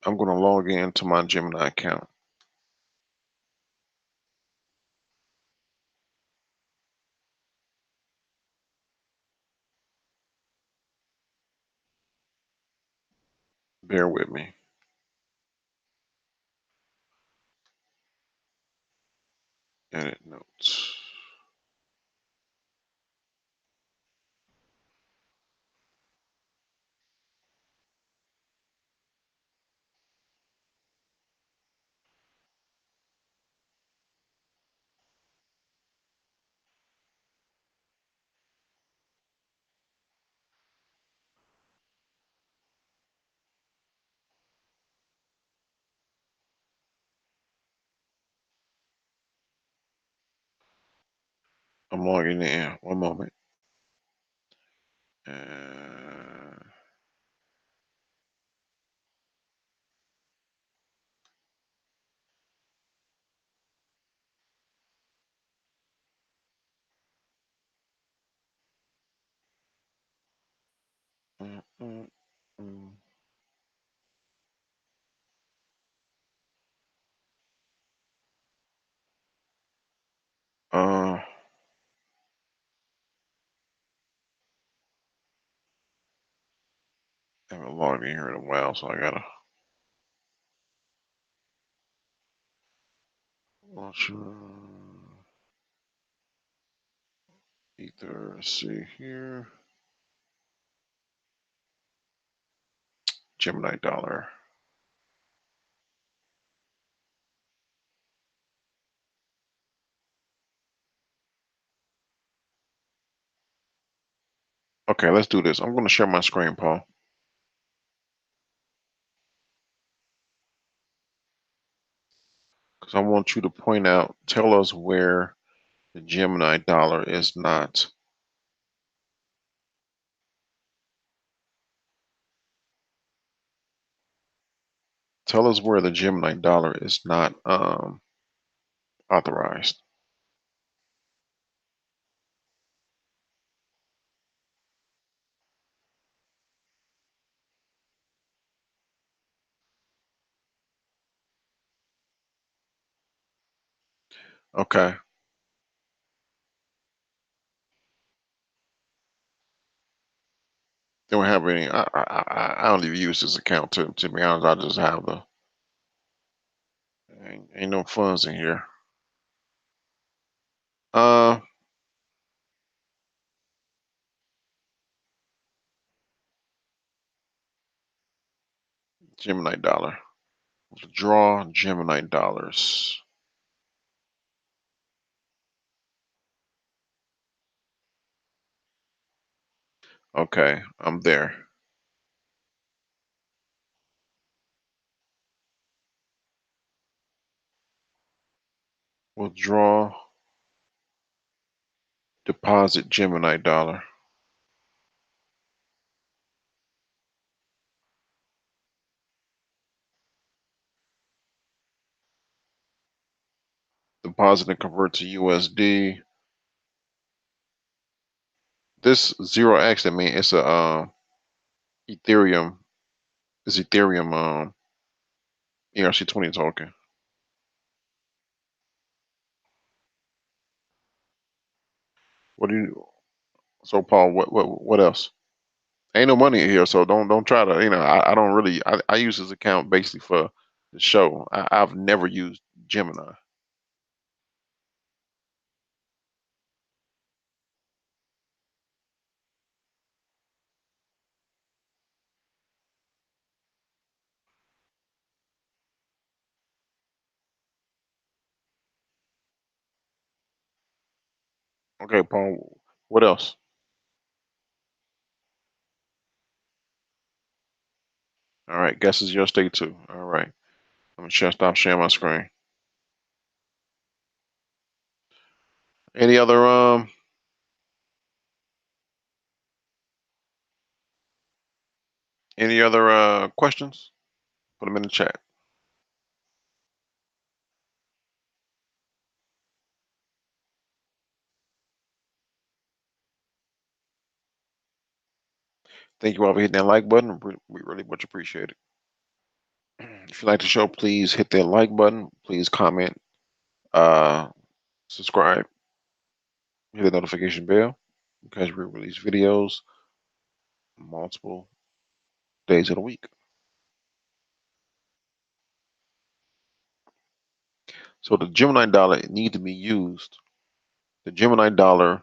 I'm going to log in to my Gemini account. Bear with me. Edit notes. I'm logging in. One moment. Uh, mm, mm, mm. Uh, I haven't logged in here in a while, so I gotta launch Ether. See here, Gemini dollar. Okay, let's do this. I'm gonna share my screen, Paul, because I want you to point out, tell us where the Gemini dollar is not. Tell us where the Gemini dollar is not authorized. Okay. Don't have any. I don't even use this account to be honest. I just have the ain't no funds in here. Uh, Gemini dollar. Withdraw Gemini dollars. Okay, I'm there. Withdraw deposit Gemini dollar. Deposit and convert to USD. This 0x, I mean, it's a Ethereum. It's Ethereum ERC20 token. What do you? So Paul, what else? Ain't no money in here, so don't try to. I don't really. I use this account basically for the show. I've never used Gemini. Okay, Paul. What else? All right, guess is your state too. All right, I'm gonna stop sharing my screen. Any other questions? Put them in the chat. Thank you all for hitting that like button. We really much appreciate it. If you like the show, please hit that like button. Please comment, uh, subscribe, hit the notification bell because we release videos multiple days of the week. So the Gemini dollar need to be used. The Gemini dollar,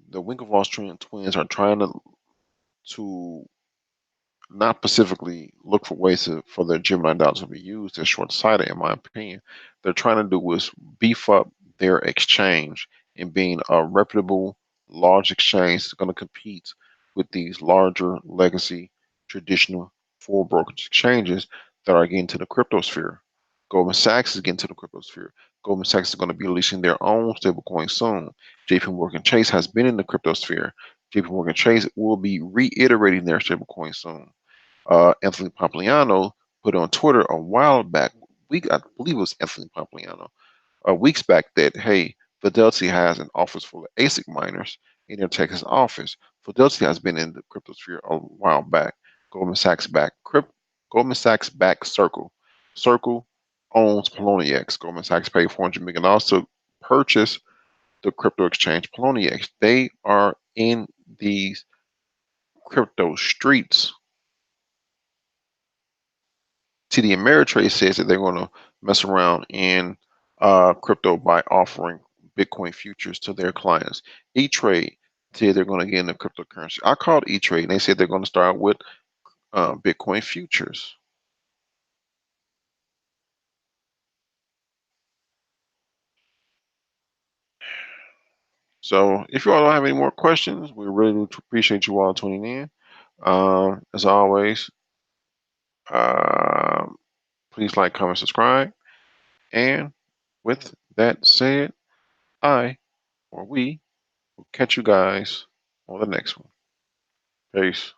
the Winklevoss twins are trying to not specifically look for ways for their Gemini dollars to be used. They're short-sighted, in my opinion. They're trying to do is beef up their exchange and being a reputable, large exchange that's going to compete with these larger legacy, traditional full brokerage exchanges that are getting to the crypto sphere. Goldman Sachs is getting to the crypto sphere. Goldman Sachs is going to be releasing their own stablecoin soon. JP Morgan Chase has been in the crypto sphere. JP Morgan Chase will be reiterating their stablecoin soon. Anthony Pompliano put on Twitter a while back, I believe it was Anthony Pompliano, weeks back that, hey, Fidelity has an office full of ASIC miners in their Texas office. Fidelity has been in the crypto sphere a while back. Goldman Sachs back Goldman Sachs back Circle. Circle owns Poloniex. Goldman Sachs paid $400 million to purchase the crypto exchange Poloniex. They are in these crypto streets. TD Ameritrade says that they're going to mess around in crypto by offering Bitcoin futures to their clients. E-Trade said they're going to get into cryptocurrency. I called E-Trade and they said they're going to start with Bitcoin futures. So if you all don't have any more questions, we really appreciate you all tuning in. As always, uh, please like, comment, subscribe. And with that said, we will catch you guys on the next one. Peace.